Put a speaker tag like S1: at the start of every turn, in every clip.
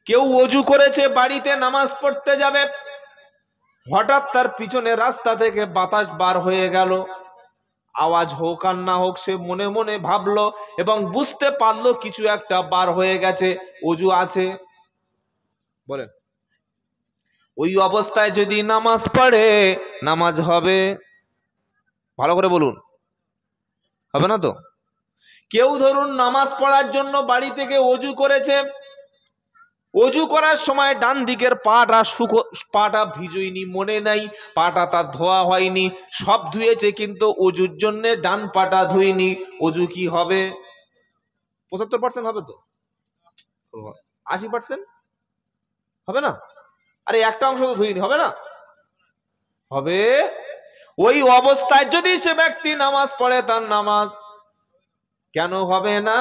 S1: কেউ ওযু করেছে, বাড়িতে নামাজ পড়তে যাবে, হঠাৎ তার পিছনে রাস্তা থেকে বাতাস বার হয়ে গেল। আওয়াজ হোক আর না হোক, সে মনে মনে ভাবলো এবং বুঝতে পারলো কিছু একটা বার হয়ে গেছে, ওযু আছে। বলেন, ওই অবস্থায় যদি নামাজ পড়ে, নামাজ হবে? ভালো করে বলুন, হবে না তো? কেউ ধরুন নামাজ পড়ার জন্য বাড়ি থেকে ওযু করেছে, ওযু করার সময় ডান দিকের পাটা ভিজুইনি, মনে নাই পাটা তার ধোয়া হয়নি, সব ধুয়েছে কিন্তু ওযুর জন্য ডান পাটা ধুইনি, ওযু কি হবে? 75% হবে তো? 80% হবে না? আরে একটা অংশ তো ধুইনি, হবে না? হবে। ওই অবস্থায় যদি সে ব্যক্তি নামাজ পড়ে, তার নামাজ কেন হবে না?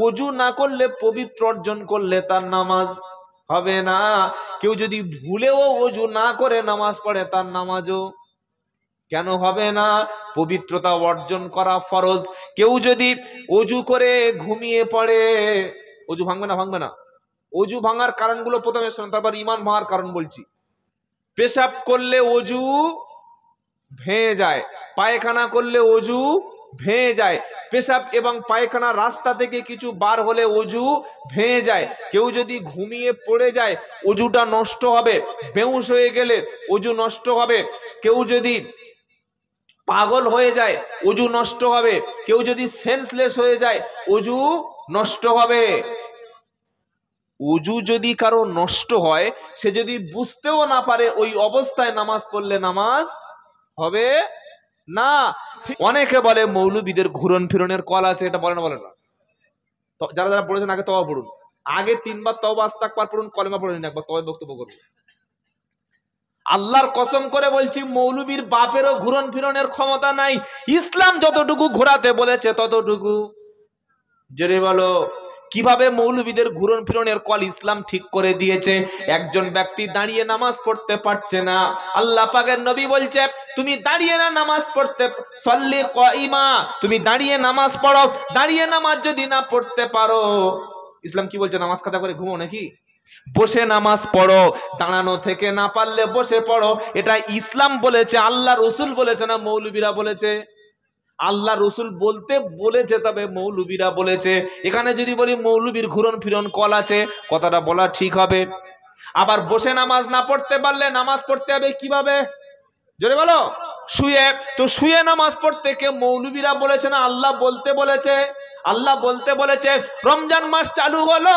S1: ওযু না করলে, পবিত্র অর্জন করলে তার নামাজ হবে না। কেউ যদি ভুলেও ওযু না করে নামাজ পড়ে, তার নামাজও কেন হবে না? পবিত্রতা অর্জন করা ফরজ। কেউ যদি ওযু করে ঘুমিয়ে পড়ে, ওযু ভাঙবে না? ভাঙবে না। ওযু ভাঙার কারণগুলো প্রথমে শুনুন, তারপর ঈমান ভাঙার কারণ বলছি। পেশাব করলে ওযু ভেঙে যায়, পায়খানা করলে ওযু ভেঙে যায়, পেশাব এবং পায়খানা রাস্তা থেকে কিছু বার হলে ওযু ভেঙে যায়। কেউ যদি ঘুমিয়ে পড়ে যায়, ওযুটা নষ্ট হবে। বেহুশ হয়ে গেলে ওযু নষ্ট হবে। কেউ যদি পাগল হয়ে যায়, ওযু নষ্ট হবে। কেউ যদি সেন্সলেস হয়ে যায়, ওযু নষ্ট হবে। ওযু যদি কারো নষ্ট হয়, সে যদি বুঝতেও না পারে, ওই অবস্থায় নামাজ পড়লে নামাজ হবে না। অনেকে বলে মৌলবীদের ঘুরন ফিরনের কল আছে, এটা বলে না? বলে না? যারা যারা পড়েছেন আগে তওবা পড়ুন, আগে 3 বার তওবা ইস্তিগফার পড়ুন, কলেমা পড়ে নিন, একবার তবে বক্তব্য করুন। আল্লাহর কসম করে বলছি, মৌলবীর বাপেরও ঘুরন ফিরনের ক্ষমতা নাই। ইসলাম যতটুকু ঘোরাতে বলেছে ততটুকু। জেরে বলো, কিভাবে মৌলবীদের ঘুরন ফিরনের কল ইসলাম ঠিক করে দিয়েছে। একজন ব্যক্তি দাঁড়িয়ে নামাজ পড়তে পারছে না, আল্লাহ পাকের নবী বলছে, তুমি দাঁড়িয়ে না নামাজ পড়তে, সল্লি কাইমা, তুমি দাঁড়িয়ে নামাজ পড়ো। দাঁড়িয়ে নামাজ যদি না পড়তে পারো, ইসলাম কি বলছে? নামাজ কাজা করে ঘুমো নাকি? বসে নামাজ পড়ো। দাঁড়ানো থেকে না পারলে বসে পড়ো। এটা ইসলাম বলেছে, আল্লাহ রসুল বলেছে না মৌলবীরা বলেছে? আল্লাহ রসুল বলতে বলেছে, তবে মৌলবীরা বলেছে। এখানে যদি বলি মৌলবীর ঘুরন ফিরন কল আছে, কথাটা বলা ঠিক হবে। আবার বসে নামাজ না পড়তে পারলে নামাজ পড়তে হবে কিভাবে? জোরে বলো। শুয়ে। তো শুয়ে নামাজ পড়তে কে? মৌলবীরা বলেছে না আল্লাহ বলতে বলেছে? আল্লাহ বলতে বলেছে। রমজান মাস চালু হলো,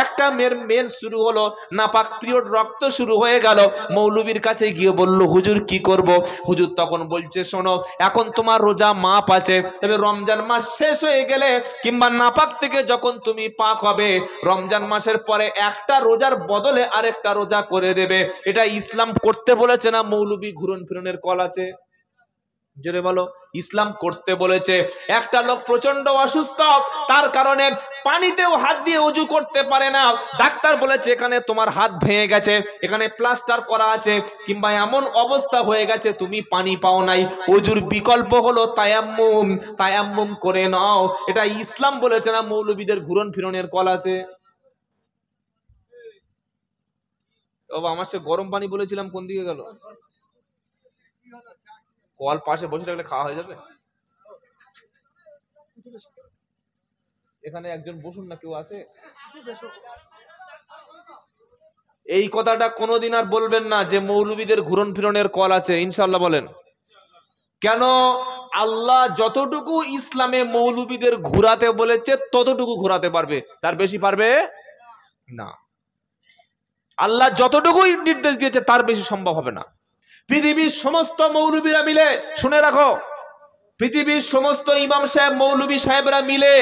S1: একটা মেয়ের মেন শুরু হলো, নাপাক পিরিয়ড, রক্ত শুরু হয়ে গেল। মৌলবীর কাছে গিয়ে বলল, হুজুর কি করব? হুজুর তখন বলছে, শোনো, এখন তোমার রোজা মাপ আছে, তবে রমজান মাস শেষ হয়ে গেলে কিংবা নাপাক থেকে যখন তুমি পাক হবে, রমজান মাসের পরে একটা রোজার বদলে আরেকটা রোজা করে দেবে। এটা ইসলাম করতে বলেছে না মৌলবী ঘুরন ফিরনের কল আছে? জোরে বলো। ইসলাম করতে বলেছে। একটা লোক প্রচন্ড অসুস্থ, তার কারণে পানিতেও হাত দিয়ে ওযু করতে পারে না। ডাক্তার বলেছে এখানে তোমার হাত ভেঙে গেছে, এখানে প্লাস্টার করা আছে, কিংবা এমন অবস্থা হয়ে গেছে তুমি পানি পাও নাই। ওযুর বিকল্প হলো তায়াম্মুম, তায়াম্মুম করে নাও। এটা ইসলাম বলেছে না মৌলবীদের ঘুরন ফিরনের কল আছে? ও আমার সে গরম পানি বলেছিলাম, কোন দিকে গেল? কল পাশে বসে থাকলে খাওয়া হয়ে যাবে। এখানে একজন বসুন না, কেউ আছে? এই কথাটা কোনোদিন আর বলবেন না যে মৌলবীদের ঘুরন ফিরনের কল আছে, ইনশাআল্লাহ বলেন। কেন? আল্লাহ যতটুকু ইসলামে মৌলবীদের ঘুরাতে বলেছে ততটুকু ঘুরাতে পারবে, তার বেশি পারবে না। আল্লাহ যতটুকু নির্দেশ দিয়েছে তার বেশি সম্ভব হবে না। পৃথিবীর সমস্ত মৌলবীরা মিলে, শুনে রাখো, পৃথিবীর সমস্ত ইমাম সাহেব, মৌলবী সাহেবরা মিলে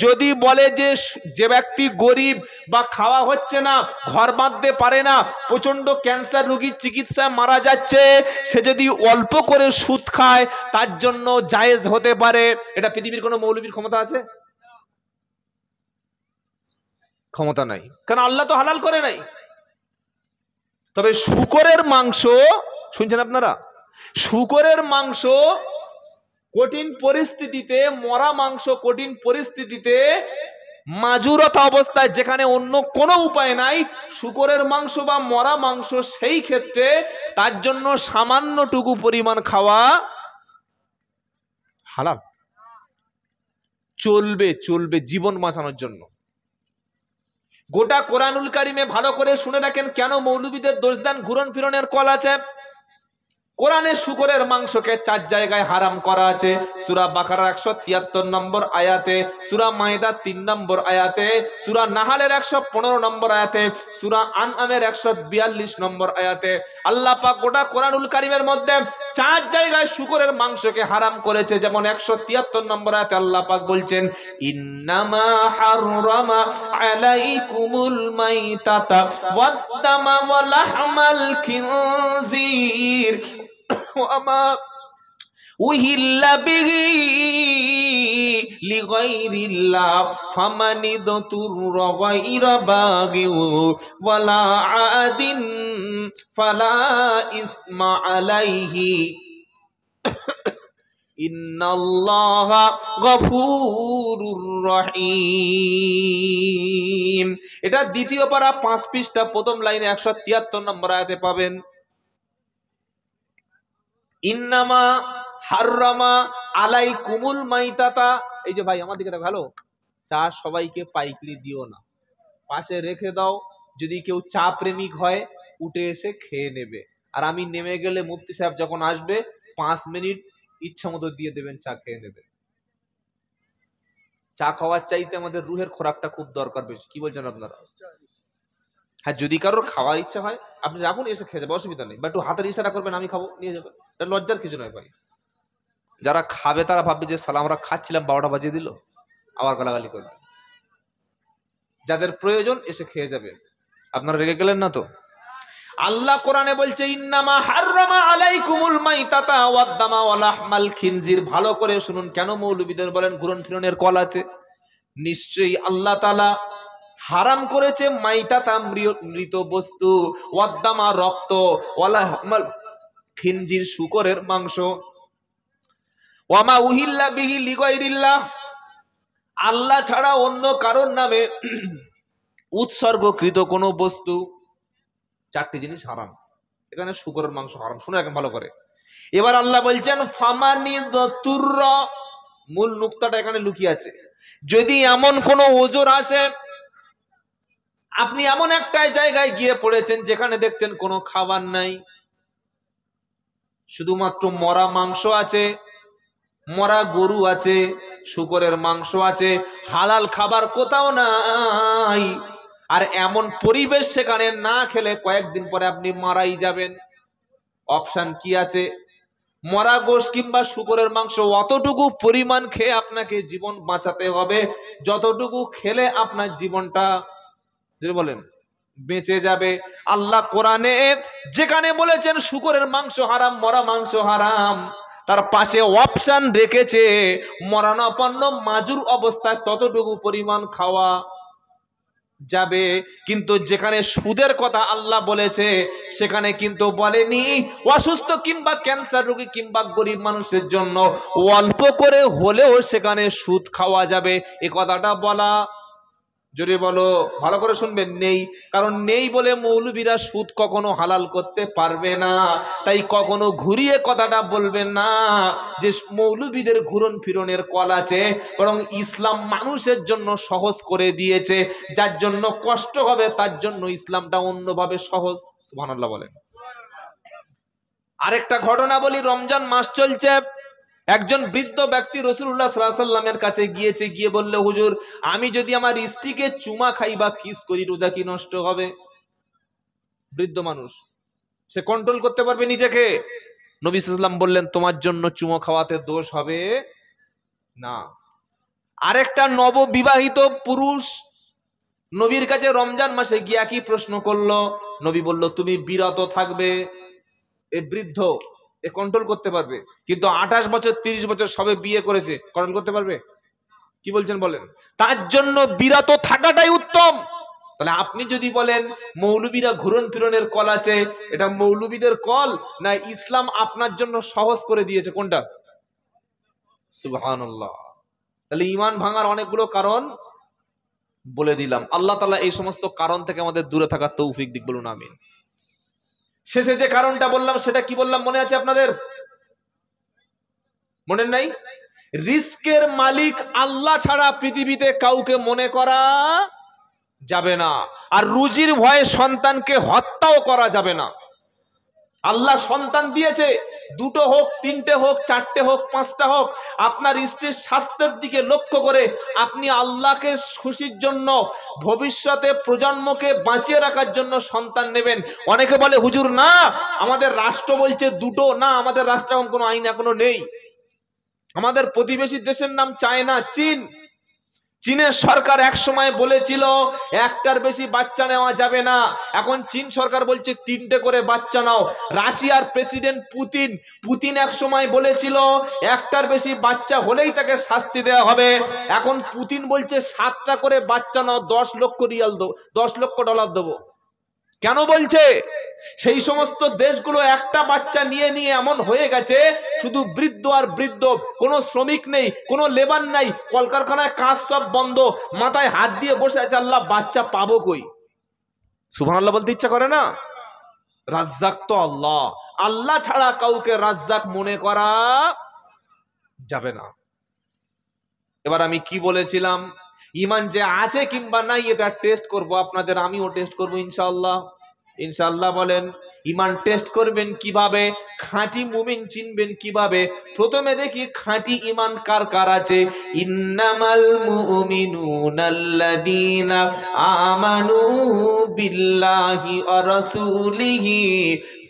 S1: যদি বলে যে যে ব্যক্তি গরিব বা খাওয়া হচ্ছে না, ঘর বাঁধতে পারে না, প্রচন্ড ক্যান্সার রোগীর চিকিৎসায় মারা যাচ্ছে, সে যদি অল্প করে সুদ খায় তার জন্য জায়েজ হতে পারে, এটা পৃথিবীর কোনো মৌলবীর ক্ষমতা আছে? ক্ষমতা নাই, কারণ আল্লাহ তো হালাল করে নাই। তবে শূকরের মাংস, শুনছেন আপনারা? শূকরের মাংস কঠিন পরিস্থিতিতে, মরা মাংস কঠিন পরিস্থিতিতে মাজুরতা অবস্থায়, যেখানে অন্য কোনো উপায় নাই, শূকরের মাংস বা মরা মাংস, সেই ক্ষেত্রে তার জন্য সামান্যটুকু পরিমাণ খাওয়া হালাল, চলবে চলবে জীবন বাঁচানোর জন্য। গোটা কোরআনুল কারিমে ভালো করে শুনে রাখেন কেন মৌলবীদের দোষ দেন ঘুরন ফিরনের কল আছে। কোরআনে শূকরের মাংসকে 4 জায়গায় হারাম করা আছে। সূরা বাকারা 173 নম্বর আয়াতে, সূরা মাইদা 3 নম্বর আয়াতে, সূরা নাহালের 115 নম্বর আয়াতে, সূরা আনআমের 142 নম্বর আয়াতে আল্লাহ পাক গোটা কোরআনুল কারীমের মধ্যে 4 জায়গায় শূকরের মাংসকে হারাম করেছে। যেমন 173 নম্বর আয়াতে আল্লাহ পাক বলছেন, ইন্নামা হাররামা আলাইকুমুল মাইতাতা ওয়াদ-দামা ওয়া লাহমাল খিনজির ওয়ামা উহিল্লা বিহি লিগাইরিল্লাহ ফামানিদতুররা গায়রা বাগিন ওয়ালা আদিন ফালা ইসমা আলাইহি ইন্নাল্লাহা গফুরুর রহিম। এটা দ্বিতীয় পারা 5 পৃষ্ঠা প্রথম লাইনে 173 নম্বর আয়াতে পাবেন। ইন্নামা হাররামা আলাইকুমুল মাইতাতা। এই যে ভাই আমার দিকে দেখো, ভালো চা সবাইকে পাইকারি দিও না, পাশে রেখে দাও, যদি কেউ চা প্রেমিক হয় উঠে এসে খেয়ে নেবে। আর আমি নেমে গেলে মুফতি সাহেব যখন আসবে 5 মিনিট ইচ্ছা মতো দিয়ে দেবেন, চা খেয়ে নেবে। চা খাওয়ার চাইতে আমাদের রুহের খোরাকটা খুব দরকার বেশি। কি বলছেন আপনারা? হ্যাঁ, যদি কারোর খাওয়ার ইচ্ছা হয় আপনি রাখুন, এসে খেয়ে যাবে, অসুবিধা নেই। বা একটু হাতের ইশারা করবেন, আমি খাবো, নিয়ে যাবেন। এটা লজ্জার কিছু নয় ভাই। যারা খাবে তারা ভাববে যে সালা আমরা খাচ্ছিলাম 12টা বাজিয়ে দিল, আবার গালাগালি করবে। যাদের প্রয়োজন এসে খেয়ে যাবে, আপনারা রেগে গেলেন না তো? আল্লাহ কোরআনে বলছে ইন্নামা হাররামা আলাইকুমুল মাইতাতা ওয়াদ-দামা ওয়া লাহমাল খিনজির। ভালো করে শুনুন কেন মৌলবীদের বলেন ঘুরন ফিরনের কল আছে। নিশ্চয়ই আল্লাহ তাআলা হারাম করেছে মাইতাতা মৃত বস্তু, ওয়াদ-দামা রক্ত, ওয়া লাহমাল খিনজির শূকরের মাংস, ওয়ামা উহিল্লা বিহি লিগাইরিল্লাহ আল্লাহ ছাড়া অন্য কারোর নামে উৎসর্গকৃত কোনো বস্তু। 4টি জিনিস হারাম, এখানে শূকরের মাংস হারাম। শুনে রাখেন ভালো করে। এবার আল্লাহ বলছেন ফামানিদতুররা, মূল নুকতাটা এখানে লুকিয়ে আছে। যদি এমন কোনো ওজর আসে, আপনি এমন একটা জায়গায় গিয়ে পড়েছেন যেখানে দেখছেন কোনো খাবার নাই, শুধুমাত্র মরা মাংস আছে, মরা গরু আছে, শূকরের মাংস আছে, হালাল খাবার কোথাও নাই, আর এমন পরিবেশ সেখানে না খেলে কয়েকদিন পরে আপনি মারাই যাবেন। অপশন কি আছে? মরা গোশ কিংবা শূকরের মাংস অতটুকু পরিমাণ খেয়ে আপনাকে জীবন বাঁচাতে হবে যতটুকু খেলে আপনার জীবনটা বলেন বেঁচে যাবে। আল্লাহ কোরআনে যেখানে বলেছেন শূকরের মাংস হারাম, মরা মাংস হারাম, তার পাশে অপশন রেখেছে মরণাপন্ন মাজুর অবস্থায় ততটুকু পরিমাণ খাওয়া যাবে। কিন্তু যেখানে সুদের কথা আল্লাহ বলেছে সেখানে কিন্তু বলেনি অসুস্থ কিংবা ক্যান্সার রোগী কিংবা গরিব মানুষের জন্য অল্প করে হলেও সেখানে সুদ খাওয়া যাবে, এ কথাটা বলা, জোরে বলো, ভালো করে শুনবেন, নেই। কারণ নেই বলে মৌলবীরা সুদ কখনো হালাল করতে পারবে না। তাই কখনো ঘুরিয়ে কথাটা বলবেন না যে মৌলবীদের ঘুরন ফিরনের কল আছে, বরং ইসলাম মানুষের জন্য সহজ করে দিয়েছে। যার জন্য কষ্ট হবে তার জন্য ইসলামটা অন্যভাবে সহজ। সুবহানাল্লাহ বলেন। আরেকটা ঘটনা বলি, রমজান মাস চলছে, একজন বৃদ্ধ ব্যক্তি রাসূলুল্লাহ সাল্লাল্লাহু আলাইহি ওয়াসাল্লামের কাছে গিয়েছে, গিয়ে বলল, হুজুর আমি যদি আমার স্ত্রীকে চুমা খাই বা কিস করি রোজা কি নষ্ট হবে? বৃদ্ধ মানুষ, সে কন্ট্রোল করতে পারবে নিজেকে। নবী সাল্লাল্লাহু আলাইহি ওয়াসাল্লাম বললেন, তোমার জন্য চুমা খাওয়াতে দোষ হবে না। আরেকটা নববিবাহিত পুরুষ নবীর কাছে রমজান মাসে গিয়ে একই প্রশ্ন করলো। নবী বলল, তুমি বিরত থাকবে। এই বৃদ্ধ এ কন্ট্রোল করতে পারবে, কিন্তু 28 বছর 30 বছর সবে বিয়ে করেছে, কন্ট্রোল করতে পারবে? কি বলছেন বলেন? তার জন্য বিরত থাকাটাই উত্তম। তাহলে আপনি যদি বলেন মৌলবীরা ঘুরন ফিরনের কল আছে, এটা মৌলবীদের কল না ইসলাম আপনার জন্য সহজ করে দিয়েছে, কোনটা? সুবহানাল্লাহ। তাহলে ঈমান ভাঙার অনেকগুলো কারণ বলে দিলাম। আল্লাহ তাআলা এই সমস্ত কারণ থেকে আমাদের দূরে থাকার তৌফিক দিক, বলুন আমিন। শেষে যে কারণটা বললাম সেটা কি বললাম মনে আছে আপনাদের? মনে নাই? রিস্কের মালিক আল্লাহ ছাড়া পৃথিবীতে কাউকে মনে করা যাবে না, আর রুজির ভয়ে সন্তানকে হত্যাও করা যাবে না। আল্লাহ সন্তান দিয়েছে, দুটো হোক, তিনটে হোক, চারটে হোক, পাঁচটা হোক, আপনার স্ত্রীর স্বাস্থ্যের দিকে লক্ষ্য করে আপনি আল্লাহকে খুশির জন্য ভবিষ্যতে প্রজন্মকে বাঁচিয়ে রাখার জন্য সন্তান নেবেন। অনেকে বলে হুজুর না আমাদের রাষ্ট্র বলছে দুটো, না আমাদের রাষ্ট্রে এমন কোনো আইন এখনো নেই। আমাদের প্রতিবেশী দেশের নাম চায়না, চীন। চীনের সরকার এক সময় বলেছিল একটার বেশি বাচ্চা নেওয়া যাবে না, এখন চীন সরকার বলছে তিনটে করে বাচ্চা নাও। রাশিয়ার প্রেসিডেন্ট পুতিন এক সময় বলেছিল একটার বেশি বাচ্চা হলেই তাকে শাস্তি দেওয়া হবে, এখন পুতিন বলছে 7টা করে বাচ্চা নাও, 10 লক্ষ রিয়াল দেবো, 10 লক্ষ ডলার দেবো। কেন বলছে? সেই সমস্ত দেশগুলো একটা বাচ্চা নিয়ে নিয়ে এমন হয়ে গেছে শুধু বৃদ্ধ আর বৃদ্ধ, কোনো শ্রমিক নেই, কোনো লেবার নাই, কলকারখানায় কাজ সব বন্ধ, মাথায় হাত দিয়ে বসে আছে আল্লাহ বাচ্চা পাবো কই। সুবহানাল্লাহ বলতে ইচ্ছা করে না? রাজ্জাক তো আল্লাহ, আল্লাহ ছাড়া কাউকে রাজ্জাক মনে করা যাবে না। এবার আমি কি বলেছিলাম, ঈমান যে আছে কিংবা নাই এটা টেস্ট করব আপনাদের, আমিও টেস্ট করব ইনশাআল্লাহ। ইনশাআল্লাহ বলেন। ঈমান টেস্ট করবেন কিভাবে, খাঁটি মুমিন চিনবেন কিভাবে? প্রথমে দেখি খাঁটি ঈমান কার কার আছে। ইন্নামাল মুমিনুনাল্লাযীনা আমানু বিল্লাহি ওয়া রাসূলিহি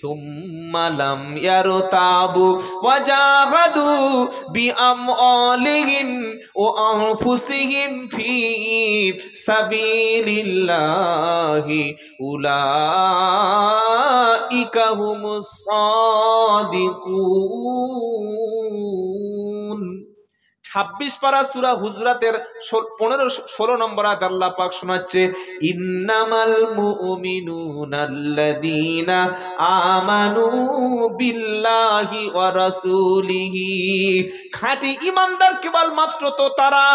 S1: সুম্মা লাম ইয়ারতাবু ওয়া জাহাদু বিআমওয়ালিহিম ওয়া আনফুসিহিম ফি সাবিলিল্লাহি উলাইকা হুমুস সাদিকুন। 26 পারা সূরা হুজরাতের 15-16 নম্বর আয়াত আল্লাহ পাক শোনাচ্ছে ইন্নামাল মুমিনুনাল্লাযীনা আমানু বিল্লাহি ওয়া রাসূলিহি। খাঁটি ঈমানদার কেবলমাত্র তো তারা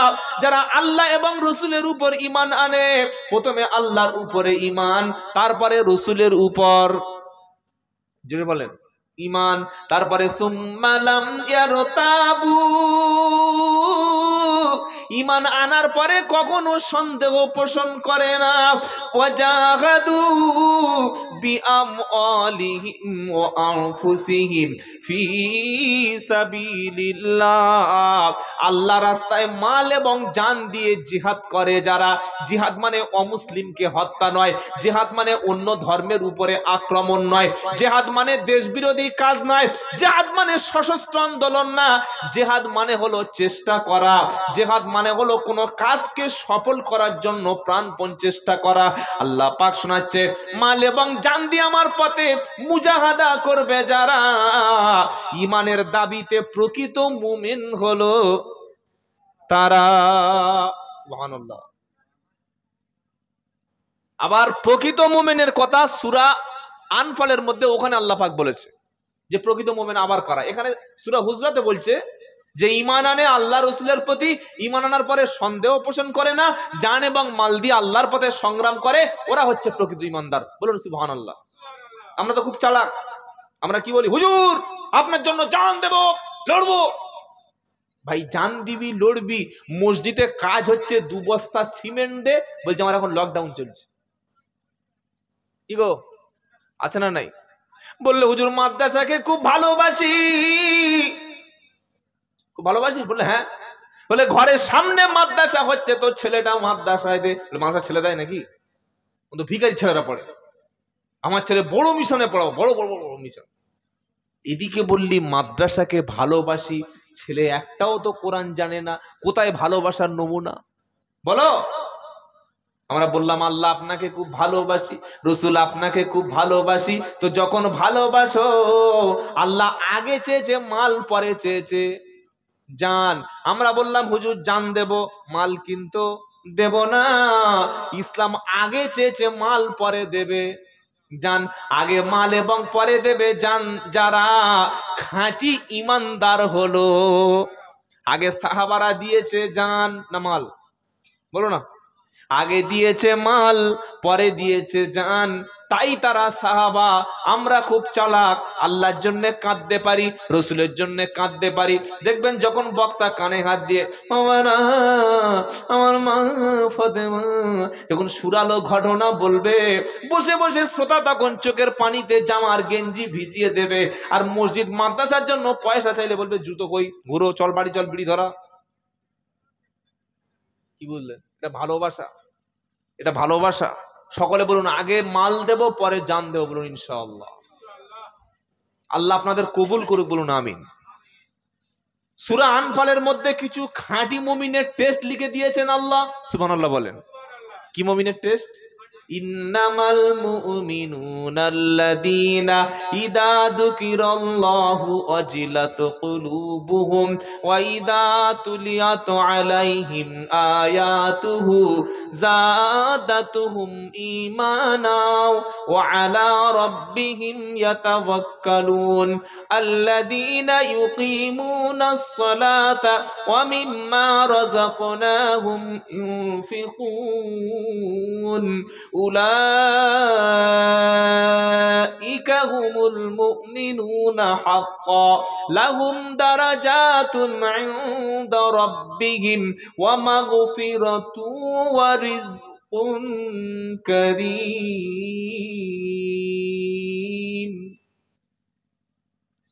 S1: যারা আল্লাহ এবং রাসূলের উপর ঈমান আনে। প্রথমে আল্লাহর উপরে ঈমান, তারপরে রাসূলের উপর যদি বলেন ঈমান, তারপরে সুম্মা লাম ইয়ারতাবু, ঈমান আনার পরে কখনো সন্দেহ পোষণ করে না। ওয়াজাহাদু বিআমওয়ালিহিম ওয়া আনফুসিহিম ফি সাবিলিল্লাহ, আল্লাহ রাস্তায় মাল এবং জান দিয়ে জিহাদ করে যারা। জিহাদ মানে অমুসলিমকে হত্যা নয়, জিহাদ মানে অন্য ধর্মের উপরে আক্রমণ নয়, জিহাদ মানে দেশ বিরোধী কাজ নয়, জিহাদ মানে সশস্ত্র আন্দোলন না, জিহাদ মানে হলো চেষ্টা করা, জিহাদ মানে হলো কোনো কাজকে সফল করার জন্য প্রাণপণ চেষ্টা করা। আল্লাহ পাক শোনাচ্ছে মাল এবং জান দিয়ে আমার পথে মুজাহাদা করবে যারা, ঈমানের দাবিতে প্রকৃত মুমিন হলো তারা। সুবহানাল্লাহ। আবার প্রকৃত মুমিনের কথা সূরা আনফালের মধ্যে ওখানে আল্লাহ পাক বলেছে যে প্রকৃত মুমিন আবার কারা। এখানে সূরা হুজরাতে বলছে যে ঈমান আনে আল্লাহ রাসূলের প্রতি, ঈমান আনার পরে সন্দেহ পোষণ করে না, জান এবং মাল দিয়ে আল্লাহর পথে সংগ্রাম করে, ওরা হচ্ছে প্রকৃত ঈমানদার। বলুন সুবহানাল্লাহ। আমরা তো খুব চালাক, আমরা কি বলি হুজুর আপনার জন্য জান দেব, লড়বো। ভাই জান দিবি লড়বি, মসজিদে কাজ হচ্ছে 2 বস্তা সিমেন্ট দে, বলছে আমার এখন লকডাউন চলছে। কি গো আছে না নাই? বললে হুজুর মাদ্রাসাকে খুব ভালোবাসি। খুব ভালোবাসিস? বললে হ্যাঁ। বলে ঘরের সামনে মাদ্রাসা হচ্ছে, তো ছেলেটা মাদ্রাসায় দে। মাদ্রাসা ছেলে দেয় নাকি? কিন্তু ভিখারি ছেলেরা পড়ে। আমার ছেলে বড় মিশনে পড়াবো, বড় বড় বড় মিশন। এদিকে বললি মাদ্রাসাকে ভালোবাসি, ছেলে একটাও তো কোরআন জানে না, কোথায় ভালোবাসার নমুনা বলো? আমরা বললাম আল্লাহ আপনাকে খুব ভালোবাসি, রাসূল আপনাকে খুব ভালোবাসি। তো যখন ভালোবাসো, আল্লাহ আগে চেয়েছে মাল, পরে চেয়েছে জান। আমরা বললাম হুজুর জান দেব, মাল কিন্তু দেব না। ইসলাম আগে চেয়েছে মাল, পরে দেবে জান। আগে মাল এবং পরে দেবে জান যারা খাঁটি ঈমানদার হলো। আগে সাহাবারা দিয়েছে জান না মাল? বলো না। আগে দিয়েছে মাল, পরে দিয়েছে জান। তাই তারা সাহাবা। আমরা খুব চালাক, আল্লাহর জন্য কাঁদতে পারি, রসুলের জন্য কাঁদতে পারি। দেখবেন যখন বক্তা কানে হাত দিয়ে আমার মা ফাতেমা যখন সুরালো ঘটনা বলবে, বসে বসে শ্রোতা তখন চোখের পানিতে জামার গেঞ্জি ভিজিয়ে দেবে। আর মসজিদ মাদ্রাসার জন্য পয়সা চাইলে বলবে জুতো কই, ঘুরো, চল বাড়ি চল, বিড়ি ধরা। কি বুঝলেন? এটা ভালোবাসা, এটা ভালোবাসা। সকলে বলুন আগে মাল দেব পরে জান দেব, বলুন ইনশাআল্লাহ। আল্লাহ আপনাদের কবুল করুক, বলুন আমিন। সূরা আনফালের মধ্যে কিছু খাঁটি মুমিনের টেস্ট লিখে দিয়েছেন আল্লাহ, সুবহানাল্লাহ বলেন। কি মুমিনের টেস্ট? ইন্নামাল মুমিনুনা আল্লাযীনা ইযা যুকিরাল্লাহু ওয়াজিলাত কুলুবুহুম ওয়া ইযা তুলিয়াত আলাইহিম আয়াতুহু যাদাতুহুম ঈমানা ওয়া আলা রাব্বিহিম ইয়াতাওয়াক্কালুন আল্লাযীনা ইউকিমুনাস সালাতা ওয়া মিম্মা রাযাকনাহুম ইউনফিকুন উলাইকা হুমুল মুমিনুনা হাক্কা লাহুম দারাজাতুন ইনদা রাব্বিহিম ওয়া মাগফিরাতুন ওয়া রিজকুন কারীম।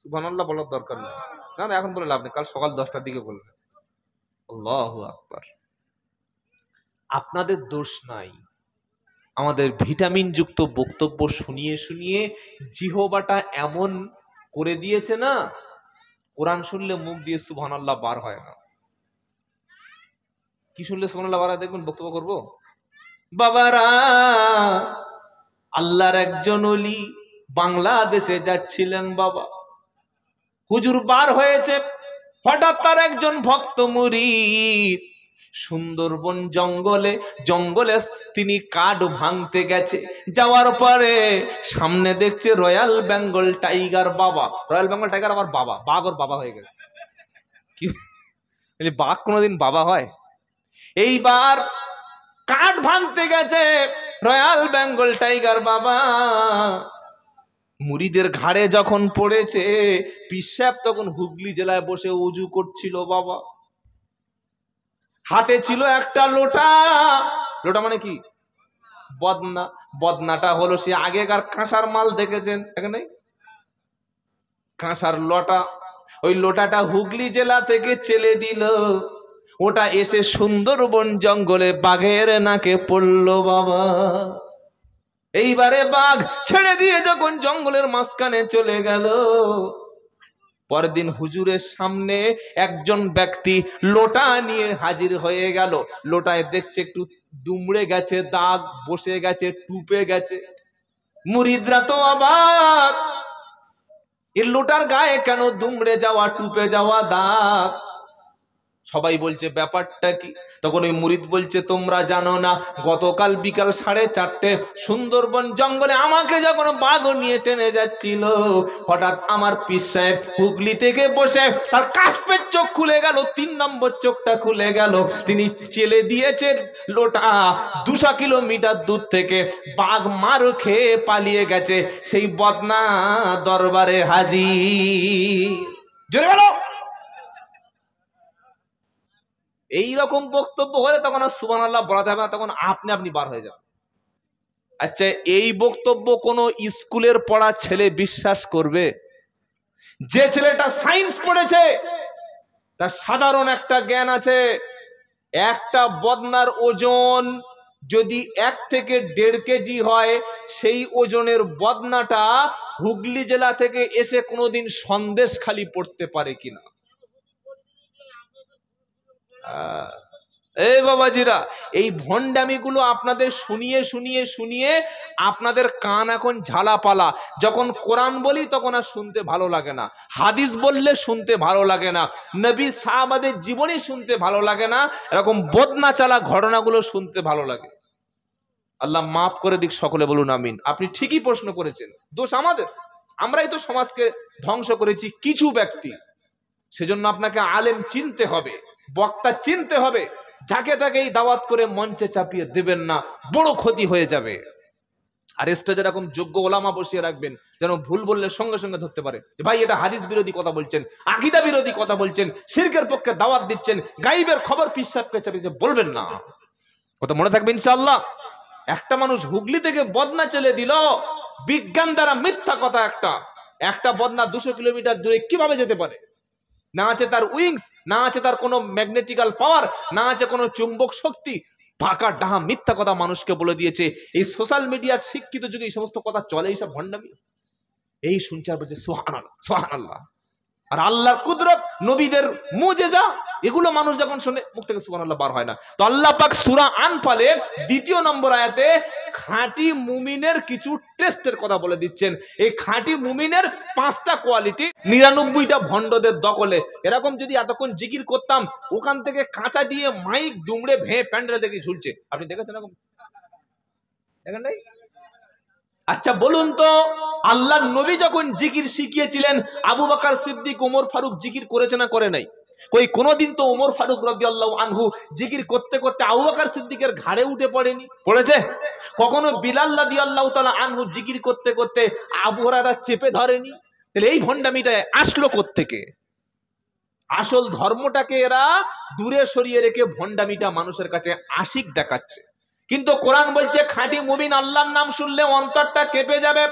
S1: সুবহানাল্লাহ বলার দরকার নেই, না এখন বলে লাভ নেই, কাল সকাল 10টার দিকে বলবেন। আল্লাহু আকবার। আপনাদের দোষ নাই, আমাদের ভিটামিন যুক্ত বক্তব্য শুনিয়ে শুনিয়ে জিহবাটা এমন করে দিয়েছে না, কোরআন শুনলে মুখ দিয়ে সুবহানাল্লাহ বার হয় না। কি শুনলে সুবহানাল্লাহ বার হয় দেখবেন, বক্তব্য করব। বাবারা, আল্লাহর একজন ওলি বাংলাদেশে যাচ্ছিলেন বাবা, হুজুর বার হয়েছে, হঠাৎ তার একজন ভক্ত মুরিদ সুন্দরবন জঙ্গলে তিনি কাঠ ভাঙতে গেছে। যাওয়ার পরে সামনে দেখছে রয়্যাল বেঙ্গল টাইগার। বাবা, রয়্যাল বেঙ্গল টাইগার আমার বাবা, বাঘ ওর বাবা হয়ে গেছে। কি বাঘ কোনোদিন বাবা হয়? এইবার কাঠ ভাঙতে গেছে রয়্যাল বেঙ্গল টাইগার বাবা, মুরিদের ঘাড়ে যখন পড়েছে, পীর সাহেব তখন হুগলি জেলায় বসে ওযু করছিল বাবা। হাতে ছিল একটা লোটা। লোটা মানে কি? বদনা। বদনাটা হলো সে আগেকার কাঁসার মাল দেখেছেন এখানে, কাঁসার লোটা। ওই লোটাটা হুগলি জেলা থেকে চেলে দিল, ওটা এসে সুন্দরবন জঙ্গলে বাঘের নাকে পড়লো বাবা। এইবারে বাঘ ছেড়ে দিয়ে যখন জঙ্গলের মাঝখানে চলে গেল, পরদিন হুজুরের সামনে একজন ব্যক্তি লোটা নিয়ে হাজির হয়ে গেল। লোটায় দেখছে একটু দুমড়ে গেছে, দাগ বসে গেছে, টুপে গেছে। মুরিদরা তো অবাক, এই লোটার গায়ে কেন দুমড়ে যাওয়া, টুপে যাওয়া দাগ? সবাই বলছে ব্যাপারটা কি? তখন ওই মুরিদ বলছে, তোমরা জানো না, গতকাল বিকাল 4:30 সুন্দরবন জঙ্গলে আমাকে যখন বাঘ নিয়ে টেনে যাচ্ছিল, হঠাৎ আমার পীর সাহেব হুগলি থেকে বসে তার কাস্পের চোখ খুলে গেল, 3 নম্বর চোখটা খুলে গেল। তিনি চেলে দিয়েছেন লোটা 200 কিলোমিটার দূর থেকে, বাঘ মার খেয়ে পালিয়ে গেছে। সেই বদনা দরবারে হাজির। জোরে বলো। এইরকম বক্তব্য হলে তখন আর সুবহানাল্লাহ বলা যাবে না, তখন আপনি আপনি বার হয়ে যাবে। আচ্ছা, এই বক্তব্য কোন স্কুলের পড়া ছেলে বিশ্বাস করবে? যে ছেলেটা সায়েন্স পড়েছে, তার সাধারণ একটা জ্ঞান আছে, একটা বদনার ওজন যদি 1 থেকে 1.5 কেজি হয়, সেই ওজনের বদনাটা হুগলি জেলা থেকে এসে কোনোদিন সন্দেশখালি পড়তে পারে কিনা? এই বাবাজিরা, এই ভণ্ডামিগুলো আপনাদের শুনিয়ে শুনিয়ে শুনিয়ে আপনাদের কান এখন ঝালাপালা। যখন কোরআন বলি তখন আর শুনতে ভালো লাগে না, হাদিস বললে শুনতে ভালো লাগে না, নবী সাহাবাদের জীবনী শুনতে ভালো লাগে না, এরকম বদনা চালা ঘটনাগুলো শুনতে ভালো লাগে। আল্লাহ মাফ করে দিক, সকলে বলুন আমিন। আপনি ঠিকই প্রশ্ন করেছেন, দোষ আমাদের, আমরাই তো সমাজকে ধ্বংস করেছি কিছু ব্যক্তি। সেজন্য আপনাকে আলেম চিনতে হবে, বক্তা চিনতে হবে, যাকে তাকেই দাওয়াত করে মঞ্চে চাপিয়ে দেবেন না, বড় ক্ষতি হয়ে যাবে। আর স্টেজে এরকম যোগ্য ওলামা বসিয়ে রাখবেন, যেন ভুল বললে সঙ্গে সঙ্গে ধরতে পারে ভাই এটা হাদিস বিরোধী কথা বলছেন, আকীদা বিরোধী কথা বলছেন, শিরকের পক্ষে দাওয়াত দিচ্ছেন, গাইবের খবর পিসাবকে চাপিয়ে বলবেন না। কথা মনে থাকবে ইনশাআল্লাহ। একটা মানুষ হুগলি থেকে বদনা চলে দিল, বিজ্ঞান দ্বারা মিথ্যা কথা। একটা বদনা 200 কিলোমিটার দূরে কিভাবে যেতে পারে? না আছে তার উইংস, না আছে তার কোনো ম্যাগনেটিক্যাল পাওয়ার, না আছে কোনো চুম্বক শক্তি। পাকা ডাহা মিথ্যা কথা মানুষকে বলে দিয়েছে। এই সোশ্যাল মিডিয়ার শিক্ষিত যুগে এই সমস্ত কথা চলে, এইসব ভণ্ডামি। এই শুনছে আর বলছে সুবহানাল্লাহ সুবহানাল্লাহ। আর আল্লাহর কুদরত, নবীদের মুজিজা, এগুলো মানুষ যখন শুনে মুখ থেকে সুবহানাল্লাহ বার হয় না। তো আল্লাহ পাক সূরা আনফালে 2 নম্বর আয়াতে খাঁটি মুমিনের কিছু টেস্টের কথা বলে দিচ্ছেন। এই খাঁটি মুমিনের 5টা কোয়ালিটি 99টা ভণ্ডদের দখলে। এরকম যদি এতক্ষণ জিকির করতাম, ওখান থেকে কাঁচা দিয়ে মাইক দুমড়ে ভেঙে প্যান্ডেলে দেখি ঝুলছে। আপনি দেখেছেন এরকম? দেখেন নাই? আচ্ছা বলুন তো, আল্লাহর নবী যখন জিকির শিখিয়েছিলেন, আবু বকর সিদ্দিক, ওমর ফারুক জিকির করেছে না করে নাই? কই কোনদিন তো ওমর ফারুক রাদিয়াল্লাহু আনহু জিকির করতে করতে আবু বকর সিদ্দিকের ঘাড়ে উঠে পড়েনি? পড়েছে? কখনো বিলাল রাদিয়াল্লাহু তাআলা আনহু জিকির করতে করতে আবু হুরায়রা চেপে ধরেনি? তাহলে এই ভণ্ডামিটা আসলো কোত্থেকে? আসল ধর্মটাকে এরা দূরে সরিয়ে রেখে ভণ্ডামিটা মানুষের কাছে আশিক দেখাচ্ছে। কিন্তু কোরআন বলছে খাঁটি মুমিন আল্লাহর নাম শুনলে অন্তরটা কেঁপে যাবে,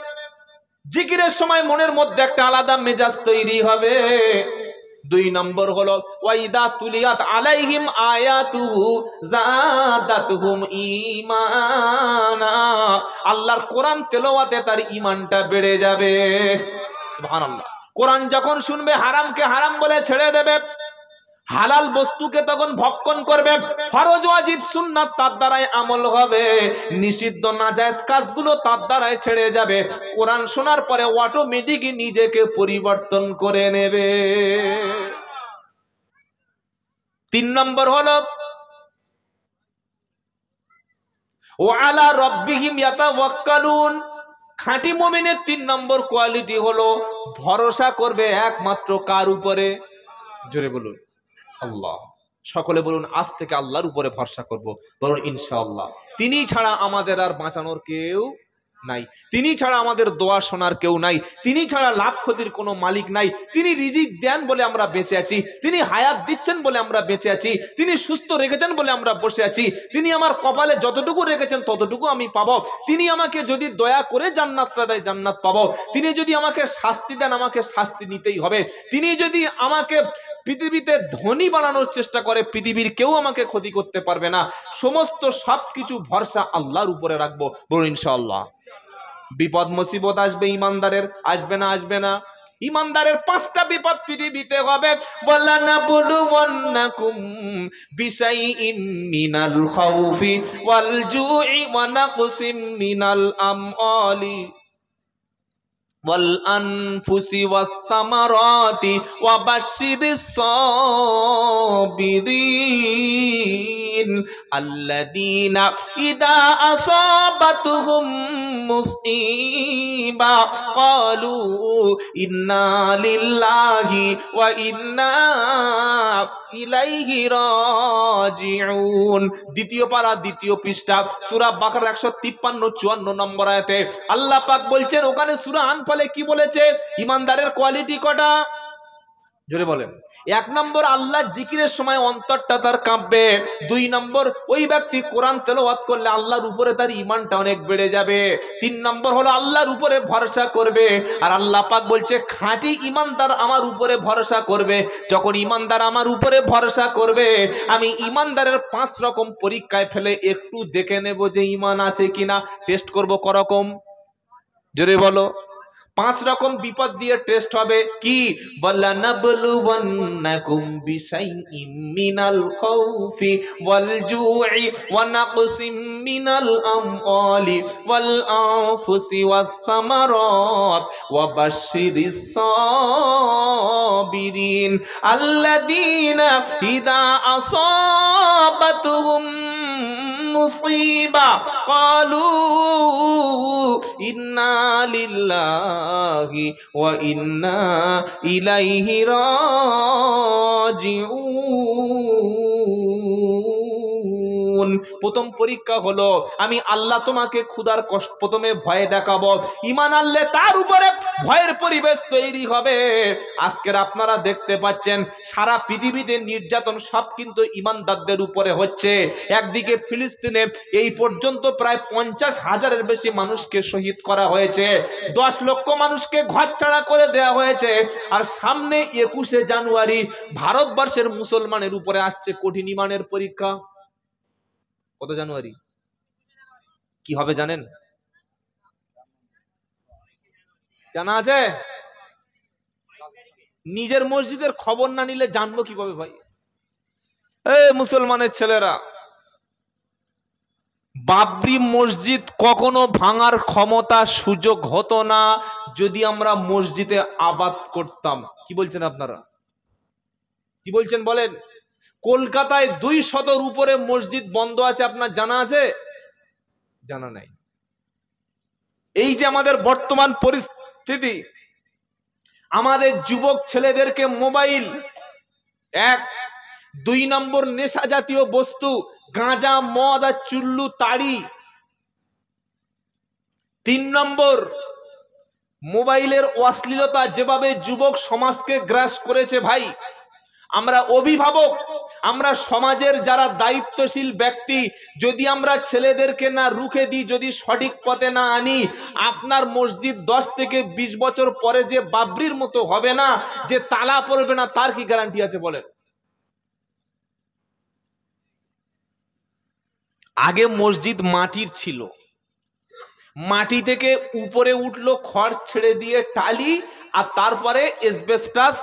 S1: জিকিরের সময় মনের মধ্যে একটা আলাদা মেজাজ তৈরি হবে। 2 নম্বর হলো ওয়াইদা তুলিয়াত আলাইহিম আয়াতুহু যাদাতুহুম ঈমানা। আল্লাহর কোরআন তেলাওয়াতে তার ঈমানটা বেড়ে যাবে। সুবহানাল্লাহ। কোরআন যখন শুনবে হারামকে হারাম বলে ছেড়ে দেবে, হালাল বস্তুকে তখন ভক্ষণ করবে, ফরজ ওয়াজিব সুন্নাত তার দ্বারাই আমল হবে, নিষিদ্ধ নাজায়েজ কাজগুলো তার দ্বারাই ছেড়ে যাবে। কোরআন শোনার পরে অটোমেটিক নিজেকে পরিবর্তন করে নেবে। 3 নম্বর হলো ওয়া আলা রাব্বিহিম ইয়াতাওয়াক্কালুন। খাঁটি মুমিনের 3 নম্বর কোয়ালিটি হলো ভরসা করবে একমাত্র কার উপরে? জোরে বলুন আল্লাহ। সকলে বলুন আজ থেকে আল্লাহর উপরে ভরসা করব। বলুন ইনশাআল্লাহ। তিনি ছাড়া আমাদের আর বাঁচানোর কেউ নাই, তিনি ছাড়া আমাদের দোয়া শোনার কেউ নাই, তিনি ছাড়া লাভ ক্ষতির কোনো মালিক নাই। তিনি রিজিক দেন বলে আমরা বেঁচে আছি, তিনি হায়াত দিচ্ছেন বলে আমরা বেঁচে আছি, তিনি সুস্থ রেখেছেন বলে আমরা বসে আছি, তিনি আমার কপালে যতটুকু রেখেছেন ততটুকু আমি পাবো। তিনি আমাকে যদি দয়া করে জান্নাতটা দেয় জান্নাত পাবো, তিনি যদি আমাকে শাস্তি দেন আমাকে শাস্তি নিতেই হবে। তিনি যদি আমাকে পৃথিবীতে ধনী বানানোর চেষ্টা করে, পৃথিবীর কেউ আমাকে ক্ষতি করতে পারবে না। সমস্ত সবকিছু ভরসা আল্লাহর উপরে রাখবো। বলুন ইনশাআল্লাহ। বিপদ মুসিবত আসবে ইমানদারের, আসবে না? আসবে না? ইমানদারের 5টা বিপদ পৃথিবীতে হবে। ওয়ালানা বুলুওয়ান্নাকুম বিশাইইম মিনাল খাউফি ওয়াল জুই ওয়া নাকসিম মিনাল আমওয়ালি ওয়াল আনফুসি ওয়াস সামারাতি ওয়া বাশশিরিস সাবিরিন আল্লাযীনা ইযা আসাবাতুহুম মুসিবা ক্বালু ইন্না লিল্লাহি ওয়া ইন্না ইলাইহি রাজিউন। দ্বিতীয় পারা, দ্বিতীয় পৃষ্ঠা, সূরা বাকারা 153-54 নম্বর আয়াতে আল্লাহ পাক বলছেন, ওখানে সূরা আনফালে কি বলেছে? ইমানদারের কোয়ালিটি কটা? জোরে বলেন। 1 নম্বর আল্লাহ জিকিরের সময় অন্তরটা তার কাঁপবে। 2 নম্বর ওই ব্যক্তি কোরআন তেলাওয়াত করলে আল্লাহর উপরে তার ঈমানটা অনেক বেড়ে যাবে। 3 নম্বর হলো আল্লাহর উপরে ভরসা করবে। আর আল্লাহ পাক বলছে খাঁটি ঈমানদার আমার উপরে ভরসা করবে। যখন ঈমানদার আমার উপরে ভরসা করবে, আমি ঈমানদারের 5 রকম পরীক্ষায় ফেলে একটু দেখে নেব যে ঈমান আছে কিনা। টেস্ট করব করকম? জোরে বলো। 5 রকম বিপদ দিয়ে টেস্ট হবে। কি? ওয়ালানাবলুওয়ান্নাকুম বিশাইইম মিনাল খাউফি ওয়াল জুই ওয়া নাকসিম মিনাল আমওয়ালি ওয়াল আনফুসি ওয়াস সামারাত ওয়া বাশশিরিস সাবিরিন আল্লাযীনা ইযা আসাবাতুহুম মুসিবা ক্বালু ইন্না লিল্লাহি ওয়া ইন্না ইলাইহি রাজিউন। প্রথম পরীক্ষা হলো আমি আল্লাহ তোমাকে ক্ষুধার কষ্ট প্রথমে ভয়ে দেখাবো, ঈমান আনলে তার উপরে ভয়ের পরিবেশ তৈরি হবে। আজকের আপনারা দেখতে পাচ্ছেন সারা পৃথিবীতে নির্যাতন সব কিন্তু ঈমানদারদের উপরে হচ্ছে। একদিকে ফিলিস্তিনে এই পর্যন্ত প্রায় 50,000-এর বেশি মানুষকে শহীদ করা হয়েছে, 10 লক্ষ মানুষকে ঘরছাড়া করে দেওয়া হয়েছে। আর সামনে 21শে জানুয়ারি ভারতবর্ষের মুসলমানের উপরে আসছে কঠিন ঈমানের পরীক্ষা। কত জানুয়ারি? কি হবে জানেন? জানা আছে? নিজের মসজিদের খবর না নিলে জানবো কিভাবে ভাই? মুসলমানের ছেলেরা, বাবরি মসজিদ কখনো ভাঙার ক্ষমতা সুযোগ হতো না যদি আমরা মসজিদে আবাদ করতাম। কি বলছেন আপনারা? কি বলছেন বলেন? কলকাতায় 200-এর উপরে মসজিদ বন্ধ আছে, আপনার জানা আছে? জানা নাই। এই যে আমাদের বর্তমান পরিস্থিতি, আমাদের যুবক ছেলেদেরকে মোবাইল, 1, 2 নম্বর নেশা জাতীয় বস্তু গাঁজা, মদ আর চুল্লু তাড়ি, 3 নম্বর মোবাইলের অশ্লীলতা যেভাবে যুবক সমাজকে গ্রাস করেছে ভাই, আমরা অভিভাবক, আমরা সমাজের যারা দায়িত্বশীল ব্যক্তি, যদি আমরা ছেলেদেরকে না রুখে দিই, যদি সঠিক পথে না আনি, আপনার মসজিদ 10 থেকে 20 বছর পরে যে বাবরির মতো হবে না, যে তালা পড়বে না, তার কি গ্যারান্টি আছে বলেন? আগে মসজিদ মাটির ছিল, মাটি থেকে উপরে উঠলো খড় ছেড়ে দিয়ে টালি, আর তারপরে এসবেস্টাস,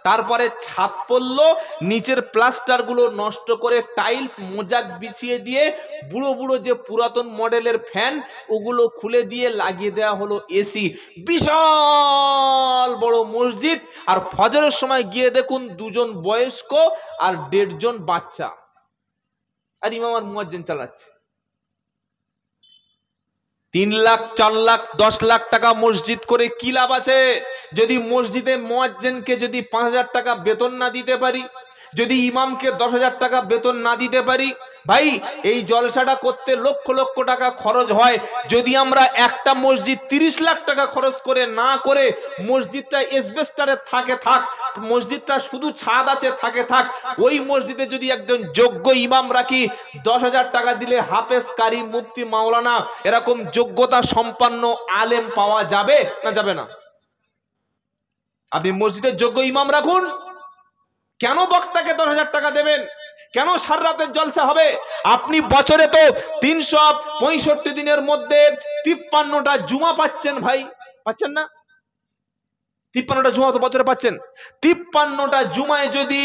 S1: তারপরে ছাদ পড়লো, নিচের প্লাস্টার গুলো নষ্ট করে টাইলস মোজাক বিছিয়ে দিয়ে বুড়ো বুড়ো যে পুরাতন মডেলের ফ্যান ওগুলো খুলে দিয়ে লাগিয়ে দেওয়া হলো এসি। বিশাল বড় মসজিদ, আর ফজরের সময় গিয়ে দেখুন 2 জন বয়স্ক আর 1.5 জন বাচ্চা, আর ইমাম আর মুয়াজ্জিন চালাচ্ছে। 3 লাখ, 4 লাখ, 10 লাখ টাকা মসজিদ করে কি লাভ আছে যদি মসজিদে মুয়াজ্জিনকে যদি 5,000 টাকা বেতন না দিতে পারি, যদি ইমামকে 10,000 টাকা বেতন না দিতে পারি? ভাই এই জলসাটা করতে লক্ষ লক্ষ টাকা খরচ হয়। যদি আমরা একটা মসজিদ 30 লাখ টাকা খরচ করে না করে মসজিদটা এসবেস্টারে থাকে থাক, মসজিদটা শুধু ছাদ আছে থাকে থাক, ওই মসজিদে যদি একজন যোগ্য ইমাম রাখি, 10,000 টাকা দিলে হাফেজ, কারি, মুফতি, মাওলানা এরকম যোগ্যতা সম্পন্ন আলেম পাওয়া যাবে না যাবে না? আপনি মসজিদের যোগ্য ইমাম রাখুন, কেন বক্তাকে 10,000 টাকা দেবেন? কেন সারা রাতের জলসা হবে? আপনি বছরে তো 365 দিনের মধ্যে 53টা জুমা পাচ্ছেন ভাই, পাচ্ছেন না? 53টা জুমা তো বছরে পাচ্ছেন। 53টা জুমায় যদি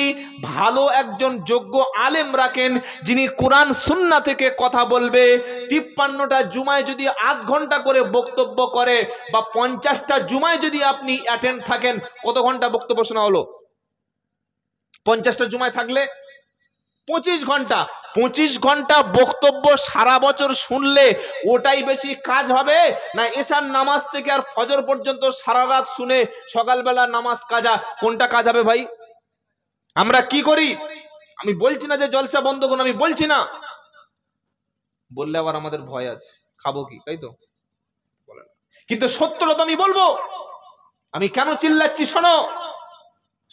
S1: ভালো একজন যোগ্য আলেম রাখেন, যিনি কোরআন সুন্নাহ থেকে কথা বলবে, 53টা জুমায় যদি আধ ঘন্টা করে বক্তব্য করে, বা 50টা জুমায় যদি আপনি অ্যাটেন্ড থাকেন, কত ঘন্টা বক্তব্য শোনা হলো? 50টা জুমায় থাকলে 25 ঘন্টা। 25 ঘন্টা বক্তব্য সারা বছর শুনলে ওটাই বেশি কাজ হবে, না এশার নামাজ থেকে আর ফজর পর্যন্ত সারা রাত শুনে সকালবেলা নামাজ কাজা, কোনটা কাজ হবে ভাই? আমরা কি করি? আমি বলছি না যে জলসা বন্ধ করুন, আমি বলছি না, বললে আবার আমাদের ভয় আছে, খাবো কি, তাই তো বলেন। কিন্তু সত্যটা তো আমি বলবো। আমি কেন চিল্লাচ্ছি শোনো,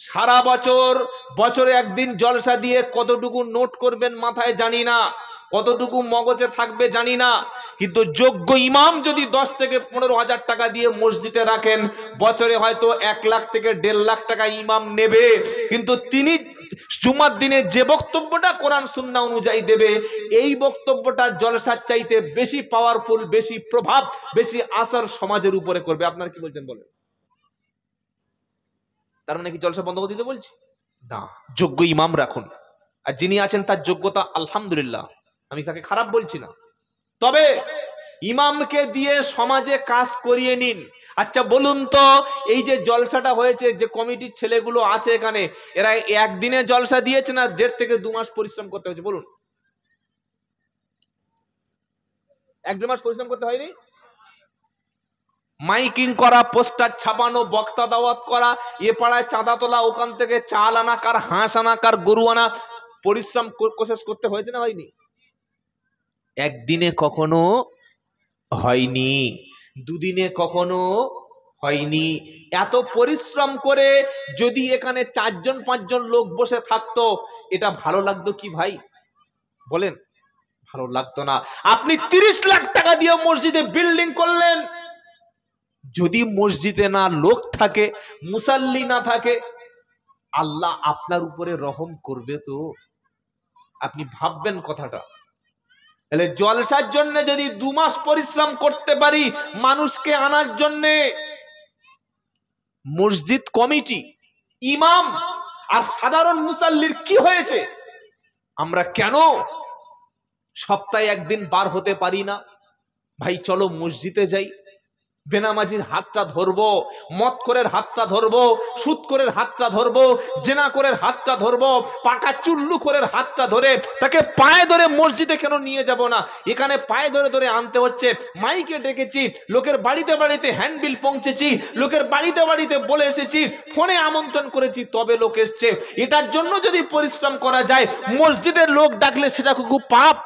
S1: সারা বছর বছরে একদিন জলসা দিয়ে কতটুকু নোট করবেন মাথায় জানি না, কতটুকু মগজে থাকবে জানি না, কিন্তু যোগ্য ইমাম যদি 10 থেকে 15,000 টাকা দিয়ে মসজিদে রাখেন, বছরে হয়তো 1 লাখ থেকে 1.5 লাখ টাকা ইমাম নেবে, কিন্তু তিনি জুমার দিনে যে বক্তব্যটা কোরআন সুন্নাহ অনুযায়ী দেবে, এই বক্তব্যটা জলসার চাইতে বেশি পাওয়ারফুল, বেশি প্রভাব, বেশি আসর সমাজের উপরে করবে। আপনার কি বলছেন বলেন? তার মানে কি জলসা বন্ধ করে দিতে বলছি? না, যোগ্য ইমাম রাখুন, আর যিনি আছেন তার যোগ্যতা আলহামদুলিল্লাহ, আমি তাকে খারাপ বলছি না, তবে ইমামকে দিয়ে সমাজে কাজ করিয়ে নিন। আচ্ছা বলুন তো, এই যে জলসাটা হয়েছে, যে কমিটির ছেলেগুলো আছে এখানে, এরা একদিনে জলসা দিয়েছে না 1.5 থেকে 2 মাস পরিশ্রম করতে হয়েছে? বলুন, 1-2 মাস পরিশ্রম করতে হয়নি? মাইকিং করা, পোস্টার ছাপানো, বক্তা দাওয়াত করা, এ পাড়ায় চাঁদা তোলা, ওখান থেকে চাল আনা, কার হাঁস আনা, কার গরু আনা, পরিশ্রম কোশিশ করতে হয়েছে না হয়নি? একদিনে কখনো হয়নি, দুদিনে কখনো হয়নি। এত পরিশ্রম করে যদি এখানে 4-5জন লোক বসে থাকতো, এটা ভালো লাগতো কি ভাই বলেন? ভালো লাগতো না। আপনি 30 লাখ টাকা দিয়ে মসজিদে বিল্ডিং করলেন, যদি মসজিদে না লোক থাকে, মুসাল্লি না থাকে, আল্লাহ আপনার উপরে রহম করবে তো? আপনি ভাববেন কথাটা। তাহলে জলসার জন্য যদি 2 মাস পরিশ্রম করতে পারি মানুষকে আনার জন্য, মসজিদ কমিটি, ইমাম আর সাধারণ মুসাল্লির কি হয়েছে? আমরা কেন সপ্তাহে একদিন বার হতে পারি না? ভাই চলো মসজিদে যাই, বেনামাজির হাতটা ধরবো, মদখোরের হাতটা ধরবো, সুদখোরের হাতটা ধরবো, জেনাখোরের হাতটা ধরবো, পাকা চুল্লুখোরের হাতটা ধরে তাকে পায়ে ধরে মসজিদে কেন নিয়ে যাব না? এখানে পায়ে ধরে ধরে আনতে হচ্ছে। মাইকে ডেকেছি, লোকের বাড়িতে বাড়িতে হ্যান্ডবিল পৌঁছেছি, লোকের বাড়িতে বাড়িতে বলে এসেছি, ফোনে আমন্ত্রণ করেছি, তবে লোক এসছে। এটার জন্য যদি পরিশ্রম করা যায়, মসজিদের লোক ডাকলে সেটা খুব পাপ।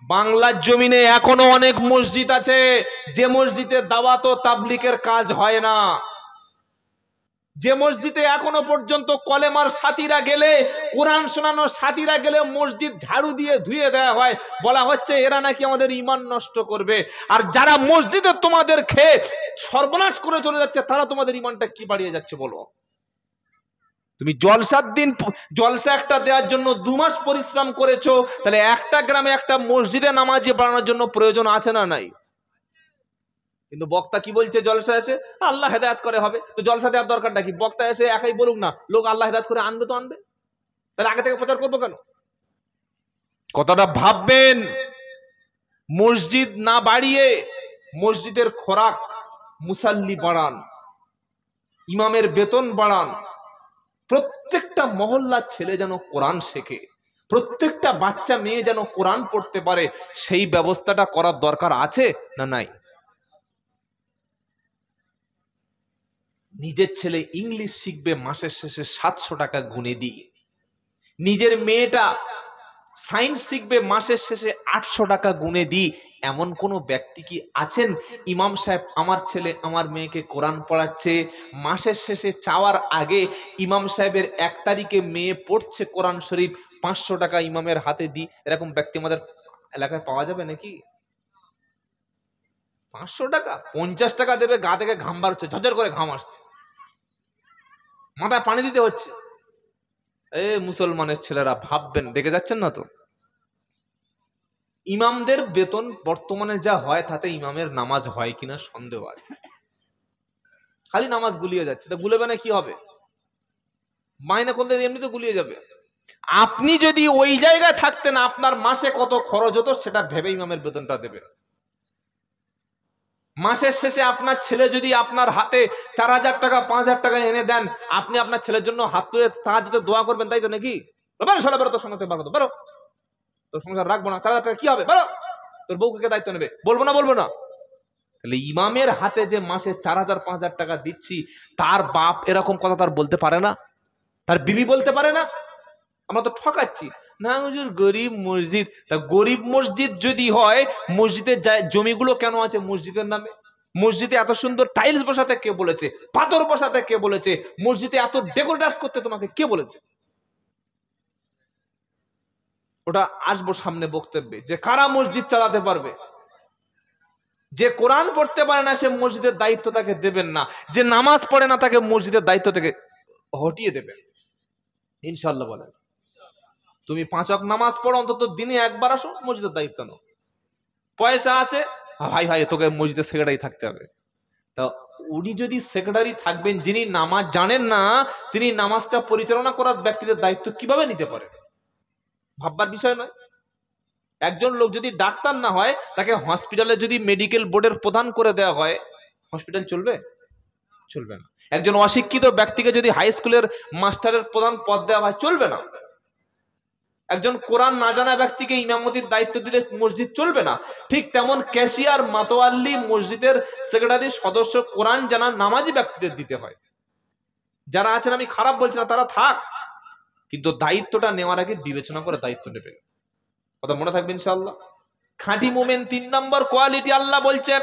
S1: বাংলার জমিনে এখনো অনেক মসজিদ আছে যে মসজিদে দাওয়াত ও তাবলীগের কাজ হয় না, যে মসজিদে এখনো পর্যন্ত কলেমার সাথীরা গেলে, কোরআন শোনানোর সাথীরা গেলে মসজিদ ঝাড়ু দিয়ে ধুয়ে দেওয়া হয়, বলা হচ্ছে এরা নাকি আমাদের ঈমান নষ্ট করবে। আর যারা মসজিদে তোমাদের খেয়ে সর্বনাশ করে চলে যাচ্ছে, তারা তোমাদের ঈমানটা কি বাড়িয়ে যাচ্ছে বলো? তুমি জলসার দিন জলসা একটা দেওয়ার জন্য 2 মাস পরিশ্রম করেছো, তাহলে একটা গ্রামে একটা মসজিদে নামাজি বানানোর জন্য প্রয়োজন আছে না নাই? কিন্তু বক্তা কি বলছে? জলসা এসে আল্লাহ হেদায়েত করে হবে, তো জলসা দেওয়ার দরকারটা কি? বক্তা এসে একাই বলুক না, লোক আল্লাহ হেদায়েত করে আনবে তো আনবে, তাহলে আগে থেকে প্রচার করবো কেন? কথাটা ভাববেন। মসজিদ না বাড়িয়ে মসজিদের খোরাক, মুসাল্লি বাড়ান, ইমামের বেতন বাড়ান, প্রত্যেকটা মহল্লার ছেলে যেন কোরআন শেখে, প্রত্যেকটা বাচ্চা মেয়ে যেন কোরআন পড়তে পারে, সেই ব্যবস্থাটা করার দরকার আছে না নাই? নিজের ছেলে ইংলিশ শিখবে, মাসের শেষে 700 টাকা গুনে দিই। নিজের মেয়েটা সায়েন্স শিখবে, মাসের শেষে 800 টাকা গুনে দিই। এমন কোন ব্যক্তি কি আছেন, ইমাম সাহেব আমার ছেলে আমার মেয়েকে কোরআন পড়াচ্ছে, মাসের শেষে চাওয়ার আগে ইমাম সাহেবের 1 তারিখে মেয়ে পড়ছে কোরআন শরীফ, 500 টাকা ইমামের হাতে দিই, এরকম ব্যক্তি আমাদের এলাকায় পাওয়া যাবে নাকি? 500 টাকা, 50 টাকা দেবে, গা থেকে ঘাম বার হচ্ছে, ঝরঝর করে ঘাম আসছে, মাথায় পানি দিতে হচ্ছে। মুসলমানের ছেলেরা ভাববেন, দেখে যাচ্ছেন না তো? ইমামদের বেতন বর্তমানে যা হয়, তাতে ইমামের নামাজ হয় কিনা সন্দেহ আছে। খালি নামাজ গুলিয়ে যাচ্ছে, তা গুলেবে না কি হবে? মাইনে করলে এমনি তো গুলিয়ে যাবে। আপনি যদি ওই জায়গায় থাকতেন, আপনার মাসে কত খরচ হতো সেটা ভেবে ইমামের বেতনটা দেবে। মাসের শেষে আপনার ছেলে যদি আপনার হাতে 4000 টাকা 5000 টাকা এনে দেন, আপনি আপনার ছেলের জন্য হাত তুলে তাহাজ্জুদে দোয়া করবেন, তাই তো নাকি? বেরো শালা বেরো, তোর সঙ্গে পারবো তো, বেরো, তোর সংসার রাখবো না, 4000 টাকা কি হবে, বেরো, তোর বউকে কে দায়িত্ব নেবে? বলবো না, বলবো না। তাহলে ইমামের হাতে যে মাসে 4000 5000 টাকা দিচ্ছি, তার বাপ এরকম কথা তার বলতে পারে না? তার বিবি বলতে পারে না? আমরা তো ঠকাচ্ছি না হুজুর, গরিব মসজিদ। তা গরিব মসজিদ যদি হয়, মসজিদের জমিগুলো কেন আছে মসজিদের নামে? মসজিদে এত সুন্দর টাইলস বসাতে কে বলেছে? পাথর বসাতে কে বলেছে? মসজিদে এত ডেকোরেট করতে তোমাকে কে বলেছে? ওটা আসবো সামনে বক্তব্যে, যে কারা মসজিদ চালাতে পারবে। যে কোরআন পড়তে পারে না, সে মসজিদের দায়িত্ব তাকে দেবেন না। যে নামাজ পড়ে না, তাকে মসজিদের দায়িত্ব থেকে হটিয়ে দেবেন ইনশাআল্লাহ। বলেন, তুমি 5 ওয়াক্ত নামাজ পড়ো, অন্তত দিনে একবার আসো, মসজিদের দায়িত্ব নাও। পয়সা আছে, ভাই ভাই তোকে মসজিদের সেক্রেটারি থাকতে হবে। তা উনি যদি সেক্রেটারি থাকবেন, যিনি নামাজ জানেন না, তিনি নামাজটা পরিচালনা করার ব্যক্তিদের দায়িত্ব কিভাবে নিতে পারে? ভাববার বিষয় নয়। একজন লোক যদি ডাক্তার না হয়, তাকে হসপিটালে যদি মেডিকেল বোর্ডের প্রধান করে দেওয়া হয়, হসপিটাল চলবে? চলবে না। একজন অশিক্ষিত ব্যক্তিকে যদি হাই স্কুলের মাস্টারের প্রধান পদ দেওয়া হয়, চলবে না। একজন কোরআন না জানা ব্যক্তিকে ইমামতির দায়িত্ব দিলে মসজিদ চলবে না। ঠিক তেমন ক্যাশিয়ার, মাতোয়াল্লি, মসজিদের সেক্রেটারি, সদস্য, কোরআন জানা নামাজি ব্যক্তিদের দিতে হয়। যারা আছেন, আমি খারাপ বলছি না, তারা থাক, কিন্তু দায়িত্বটা নেওয়ার আগে বিবেচনা করে দায়িত্ব নেবেন। কথা মনে থাকবে ইনশাআল্লাহ। খাঁটি মুমিন 3 নম্বর কোয়ালিটি আল্লাহ বলছে,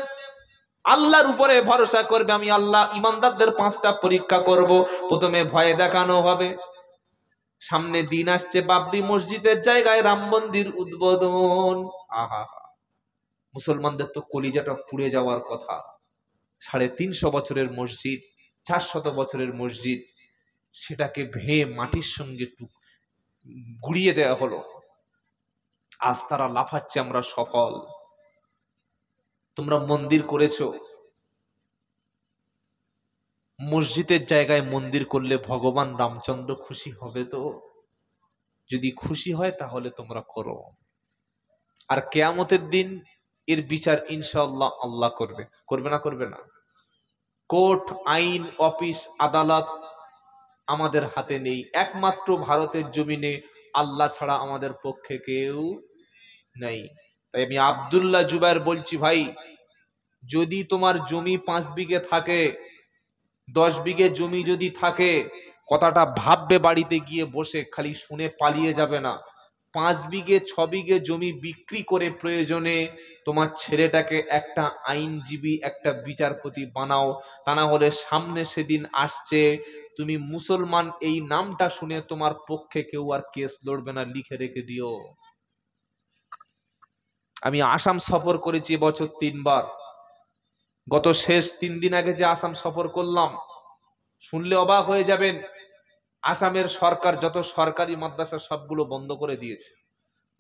S1: আল্লাহর উপরে ভরসা করবে। আমি আল্লাহ ইমানদারদের 5টা পরীক্ষা করব। প্রথমে ভয় দেখানো হবে। সামনে দিন আসছে, বাবরি মসজিদের জায়গায় রাম মন্দির উদ্বোধন। আহা, মুসলমানদের তো কলিজাটা পুড়ে যাওয়ার কথা। 350 বছরের মসজিদ, 400 বছরের মসজিদ, সেটাকে ভেঙে মাটির সঙ্গে গুড়িয়ে দেওয়া হলো। আজ তারা লাফাচ্ছে আমরা সফল। তোমরা মন্দির করেছো, মসজিদের জায়গায় মন্দির করলে ভগবান রামচন্দ্র খুশি হবে তো? যদি খুশি হয় তাহলে তোমরা করো। আর কিয়ামতের দিন এর বিচার ইনশাআল্লাহ আল্লাহ করবে। করবে না? করবে না? কোর্ট, আইন, অফিস, আদালত আমাদের হাতে নেই। একমাত্র ভারতের জমিনে আল্লাহ ছাড়া আমাদের পক্ষে কেউ নেই। তাই আমি আব্দুল্লাহ জুবায়ের বলছি, ভাই, যদি তোমার জমি 5 বিঘে থাকে, 10 বিঘে জমি যদি থাকে, কথাটা ভাববে বাড়িতে গিয়ে বসে, খালি শুনে পালিয়ে যাবে না। 5 বিঘে 6 বিঘে জমি বিক্রি করে প্রয়োজনে তোমার ছেলেটাকে একটা আইনজীবী, একটা বিচারপতি বানাও। তা না হলে সামনে সেদিন আসছে, তুমি মুসলমান এই নামটা শুনে তোমার পক্ষে কেউ আর কেস লড়বে না, লিখে রেখে দিও। আমি আসাম সফর করেছি এবছর 3 বার। গত শেষ 3 দিন আগে যে আসাম সফর করলাম, শুনলে অবাক হয়ে যাবেন। আসামের সরকার যত সরকারি মাদ্রাসা সবগুলো বন্ধ করে দিয়েছে,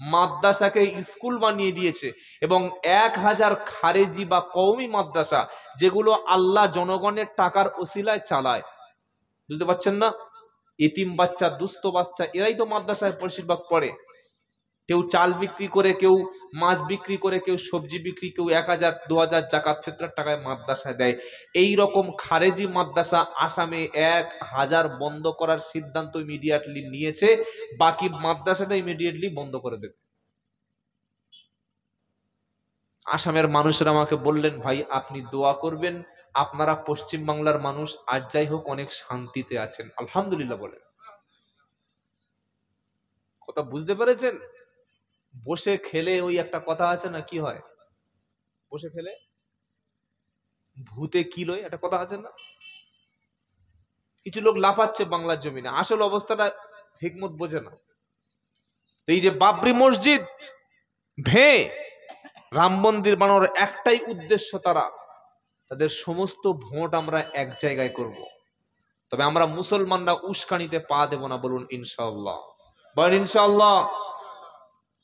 S1: মাদ্রাসাকে স্কুল বানিয়ে দিয়েছে। এবং 1000 খারেজি বা কওমি মাদ্রাসা, যেগুলো আল্লাহ জনগণের টাকার ওসিলায় চালায়। বুঝতে পারছেন না? এতিম বাচ্চা, দুস্থ বাচ্চা, এরাই তো মাদ্রাসায় বেশিরভাগ পড়ে। কেউ চাল বিক্রি করে, কেউ মাছ বিক্রি করে, কেউ সবজি বিক্রি, কেউ 1000 2000 জাকাত ফিতরার টাকায় মাদ্রাসায় দেয়। এই রকম খারেজি মাদ্রাসা আসামে 1000 বন্ধ করার সিদ্ধান্ত ইমিডিয়েটলি নিয়েছে। বাকি মাদ্রাসাটা ইমিডিয়েটলি বন্ধ করে দেবে। আসামের মানুষেরা আমাকে বললেন, ভাই আপনি দোয়া করবেন, আপনারা পশ্চিম বাংলার মানুষ আজ যাই হোক অনেক শান্তিতে আছেন, আলহামদুলিল্লাহ বলেন। কথা বুঝতে পেরেছেন? বসে খেলে ওই একটা কথা আছে না, কি হয়, বসে খেলে ভূতে কি লয়, একটা কথা আছে না? কিছু লোক লাফাচ্ছে বাংলার জমিনে, আসল অবস্থাটা হিকমত বোঝে না। এই যে বাবরি মসজিদ ভেঙে রাম মন্দির বানানোর একটাই উদ্দেশ্য, তাদের সমস্ত ভোট আমরা এক জায়গায় করব। তবে আমরা মুসলমানরা উস্কানিতে পা দেব না, বলুন ইনশাআল্লাহ। বলুন ইনশাআল্লাহ।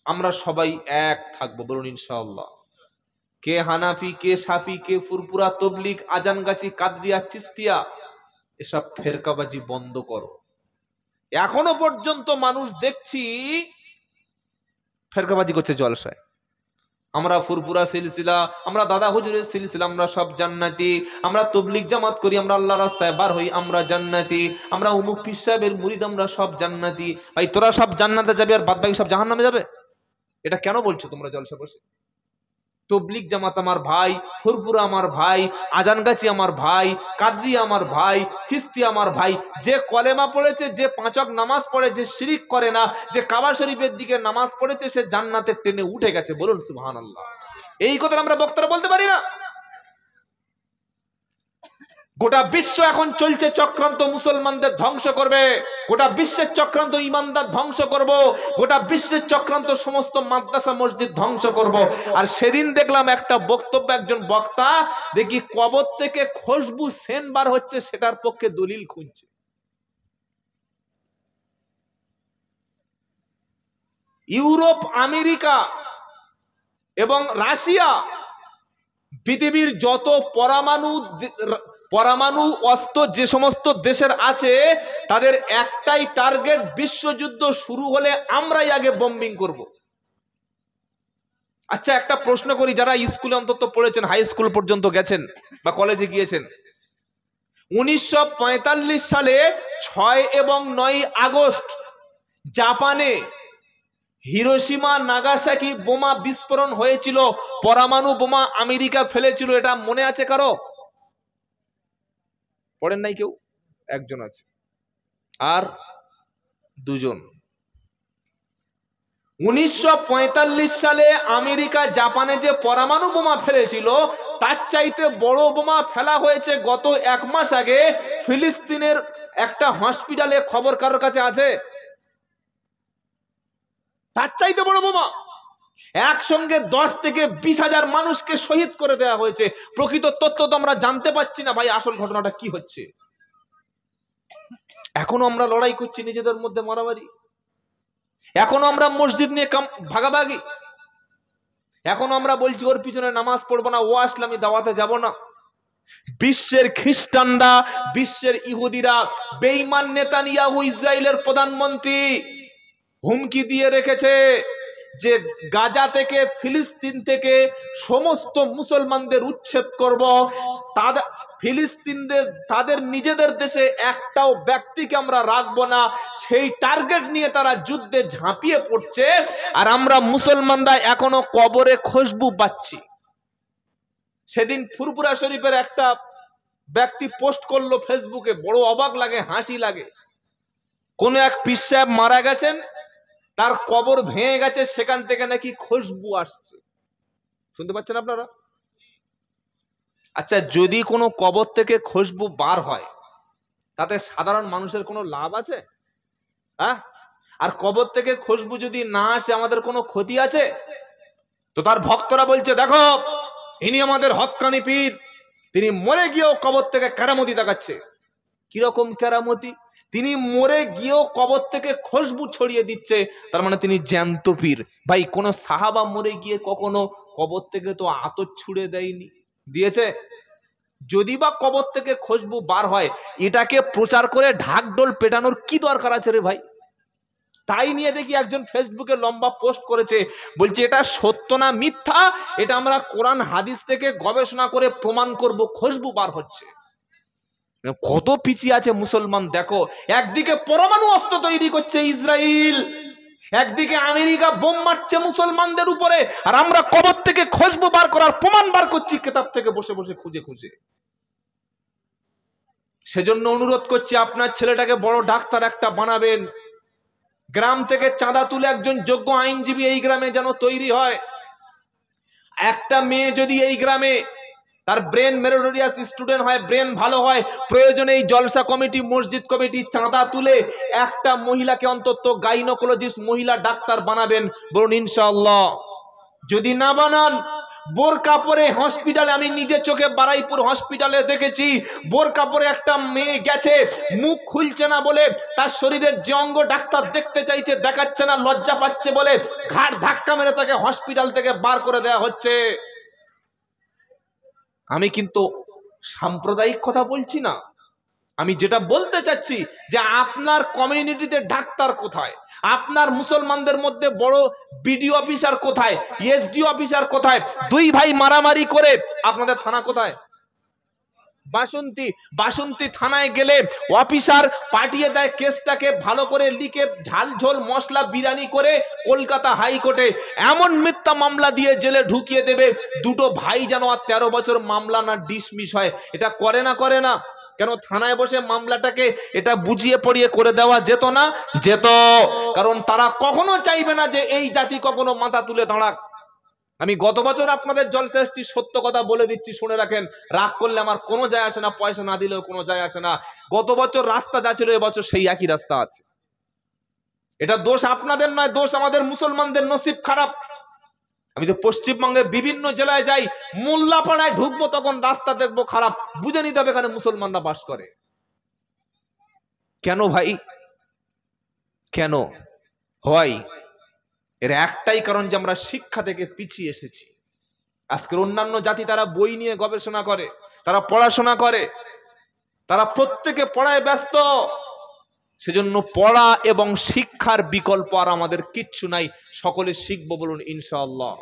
S1: আমরা সবাই এক থাকবো, বলুন ইনশাআল্লাহ। কে হানাফি, কে সাফি, কে ফুরপুরা, তবলিগ, আজানগাছি, কাদরিয়া, চিস্তিয়া, এসব ফেরকাবাজি বন্ধ করো। এখনো পর্যন্ত মানুষ দেখছি ফেরকাবাজি করছে জলসায়। আমরা ফুরপুরা সিলসিলা, আমরা দাদা হুজুরের সিলসিলা, আমরা সব জান্নাতি। আমরা তবলিগ জামাত করি, আমরা আল্লাহ রাস্তায় বার হই, আমরা জান্নাতি। আমরা উমুক পীর সাহেবের মুরিদ, আমরা সব জান্নাতি। ভাই তোরা সব জান্নাতে যাবে আর বাদ বাকি সব জাহান্নামে যাবে? এটা কেন বলছো তোমরা জলসা বসে? তবলিগ জামাত আমার ভাই, ফুরপুরা আমার ভাই, আজানগাছি আমার ভাই, কাদরি আমার ভাই, চিস্তি আমার ভাই। যে কলেমা পড়েছে, যে 5 ওয়াক্ত নামাজ পড়ে, যে শিরিক করে না, যে কাবা শরীফের দিকে নামাজ পড়েছে, সে জান্নাতের ট্রেনে উঠে গেছে, বলুন সুবহানাল্লাহ। এই কথা আমরা বক্তারা বলতে পারি না? গোটা বিশ্ব এখন চলছে চক্রান্ত, মুসলমানদের ধ্বংস করবে। গোটা বিশ্বের চক্রান্ত ইমানদার ধ্বংস করব। গোটা বিশ্বের চক্রান্ত সমস্ত মাদ্রাসা মসজিদ ধ্বংস করব। আর সেদিন দেখলাম একটা বক্তব্য, একজন বক্তা দেখি কবর থেকে খুশবু সেন বার হচ্ছে, সেটার পক্ষে দলিল খুঁজছে। ইউরোপ, আমেরিকা এবং রাশিয়া, পৃথিবীর যত পরমাণু অস্ত্র যে সমস্ত দেশের আছে, তাদের একটাই টার্গেট, বিশ্বযুদ্ধ শুরু হলে আমরাই আগে বম্বিং করব। আচ্ছা একটা প্রশ্ন করি, যারা স্কুলে অন্তত পড়েছেন, হাই স্কুল পর্যন্ত গেছেন বা কলেজে গিয়েছেন, 1945 সালে 6 এবং 9 আগস্ট জাপানে হিরোশিমা নাগাসাকি বোমা বিস্ফোরণ হয়েছিল, পরমাণু বোমা আমেরিকা ফেলেছিল। এটা মনে আছে কারো? পড়েন নাই কেউ? একজন আছে, আর দুজন। 1945 সালে আমেরিকা জাপানে যে পরমাণু বোমা ফেলেছিল, তার চাইতে বড় বোমা ফেলা হয়েছে গত 1 মাস আগে ফিলিস্তিনের একটা হসপিটালে। খবর কারোর কাছে আছে? তার চাইতে বড় বোমা। একসঙ্গে 10 থেকে 20,000 মানুষকে শহীদ করে দেওয়া হয়েছে। প্রকৃত তথ্য তো আমরা জানতে পারছি না ভাই, আসল ঘটনাটা কি হচ্ছে। এখনো আমরা লড়াই করছি নিজেদের মধ্যে, মারামারি। এখনো আমরা মসজিদ নিয়ে ভাগাভাগি। এখনো আমরা বলছি ওর পিছনে নামাজ পড়বো না, ও আসলে আমি দাওয়াতে যাব না। বিশ্বের খ্রিস্টানরা, বিশ্বের ইহুদিরা, বেঈমান নেতানিয়াহু ইসরায়েলের প্রধানমন্ত্রী হুমকি দিয়ে রেখেছে যে গাজা থেকে, ফিলিস্তিন থেকে সমস্ত মুসলমানদের উচ্ছেদ করব। ফিলিস্তিনদের, তাদের নিজেদের দেশে একটাও ব্যক্তিকে আমরা রাখবো না, সেই টার্গেট নিয়ে তারা যুদ্ধে ঝাঁপিয়ে পড়ছে। আর আমরা মুসলমানরা এখনো কবরে খুশবু পাচ্ছি। সেদিন ফুরফুরা শরীফের একটা ব্যক্তি পোস্ট করলো ফেসবুকে, বড় অবাক লাগে, হাসি লাগে। কোন এক পীর সাহেব মারা গেছেন, তার কবর ভেঙে গেছে, সেখান থেকে নাকি খুশবু আসছে। শুনতে পাচ্ছেন আপনারা? আচ্ছা, যদি কোনো কবর থেকে খুশবু বার হয়, তাতে সাধারণ মানুষের কোনো লাভ আছে? হ্যাঁ? আর কবর থেকে খুশবু যদি না আসে, আমাদের কোনো ক্ষতি আছে? তো তার ভক্তরা বলছে, দেখো ইনি আমাদের হক্কানি পীর, তিনি মরে গিয়েও কবর থেকে কেরামতি দেখাচ্ছে। কিরকম কেরামতি? তিনি মরে গিয়েও কবর থেকে খুশবু ছড়িয়ে দিচ্ছে, তার মানে তিনি জ্যান্ত পীর। ভাই, কোন সাহাবা মরে গিয়ে কখনো কবর থেকে তো আতর ছুড়ে দেয়নি, দিয়েছে? যদি বা কবর থেকে খুশবু বার হয়, এটাকে প্রচার করে ঢাকঢোল পেটানোর কি দরকার আছে রে ভাই? তাই নিয়ে দেখি একজন ফেসবুকে লম্বা পোস্ট করেছে, বলছে এটা সত্য না মিথ্যা, এটা আমরা কোরআন হাদিস থেকে গবেষণা করে প্রমাণ করব, খুশবু বার হচ্ছে। কত পিছিয়ে আছে মুসলমান দেখো। একদিকে পরমাণু অস্ত্র তৈরি করছে ইসরায়েল, একদিকে আমেরিকা বোম মারছে মুসলমানদের উপরে, আর আমরা কবর থেকে খুশবু বার করার প্রমাণ বার করছি কিতাব থেকে বসে বসে খুঁজে খুঁজে। সেজন্য অনুরোধ করছি, আপনার ছেলেটাকে বড় ডাক্তার একটা বানাবেন। গ্রাম থেকে চাঁদা তুলে একজন যোগ্য আইনজীবী এই গ্রামে যেন তৈরি হয়। একটা মেয়ে যদি এই গ্রামে তার ব্রেন মেরিটোরিয়াস স্টুডেন্ট হয়, ব্রেন ভালো হয়, প্রয়োজনে এই জলসা কমিটি, মসজিদ কমিটি চাঁদা তুলে একটা মহিলাকে অন্তত গাইনোকোলজিস্ট মহিলা ডাক্তার বানাবেন। বলুন ইনশাআল্লাহ। যদি না বানান, বোরকা পরে হসপিটালে, আমি নিজে চোখে বারাইপুর হসপিটালে দেখেছি, বোরকা পরে একটা মেয়ে গেছে, মুখ খুলছে না বলে, তার শরীরের যে অঙ্গ ডাক্তার দেখতে চাইছে দেখাচ্ছে না, লজ্জা পাচ্ছে বলে ঘাড় ধাক্কা মেরে তাকে হসপিটাল থেকে বার করে দেওয়া হচ্ছে। আমি কিন্তু সাম্প্রদায়িক কথা বলছি না, আমি যেটা বলতে চাচ্ছি যে আপনার কমিউনিটিতে ডাক্তার কোথায়, আপনার মুসলমানদের মধ্যে বড় বিডিও অফিসার কোথায়, এসডিও অফিসার কোথায়? দুই ভাই মারামারি করে আপনাদের থানা কোথায়? বাসন্তী থানায় গেলে অফিসার পাঠিয়ে দেয় কেসটাকে ভালো করে লিখে ঝাল ঝোল মশলা বিরিয়ানি করে কলকাতা হাইকোর্টে এমন মিথ্যা মামলা দিয়ে জেলে ঢুকিয়ে দেবে, দুটো ভাই যেন আর 13 বছর মামলা না ডিসমিস হয়। এটা করে না? কেন থানায় বসে মামলাটাকে এটা বুঝিয়ে পড়িয়ে করে দেওয়া যেত না? যেত। কারণ তারা কখনো চাইবে না যে এই জাতি কখনো মাথা তুলে দাঁড়াক। আমি গত বছর আপনাদের জলসা এসেছি, সত্য কথা বলে দিচ্ছি, শুনে রাখেন। রাগ করলে আমার কোনো যায় আসে না, পয়সা না দিলেও কোনো যায় আসে না। গত বছর রাস্তা যা ছিল এবছর সেই একই রাস্তা আছে। এটা দোষ আপনাদের নয়, দোষ আমাদের মুসলমানদের, নসিব খারাপ। আমি তো পশ্চিমবঙ্গের বিভিন্ন জেলায় যাই, মোল্লাপাড়ায় ঢুকবো তখন রাস্তা দেখবো খারাপ, বুঝে নিতে হবে এখানে মুসলমানরা বাস করে। কেন ভাই? কেন হয়? এর একটাই কারণ যে আমরা শিক্ষা থেকে পিছিয়ে এসেছি। আজকের অন্যান্য জাতি তারা বই নিয়ে গবেষণা করে, তারা পড়াশোনা করে, তারা প্রত্যেকে পড়ায় ব্যস্ত। সেজন্য পড়া এবং শিক্ষার বিকল্প আর আমাদের কিচ্ছু নাই। সকলে শিখবো, বলুন ইনশাআল্লাহ।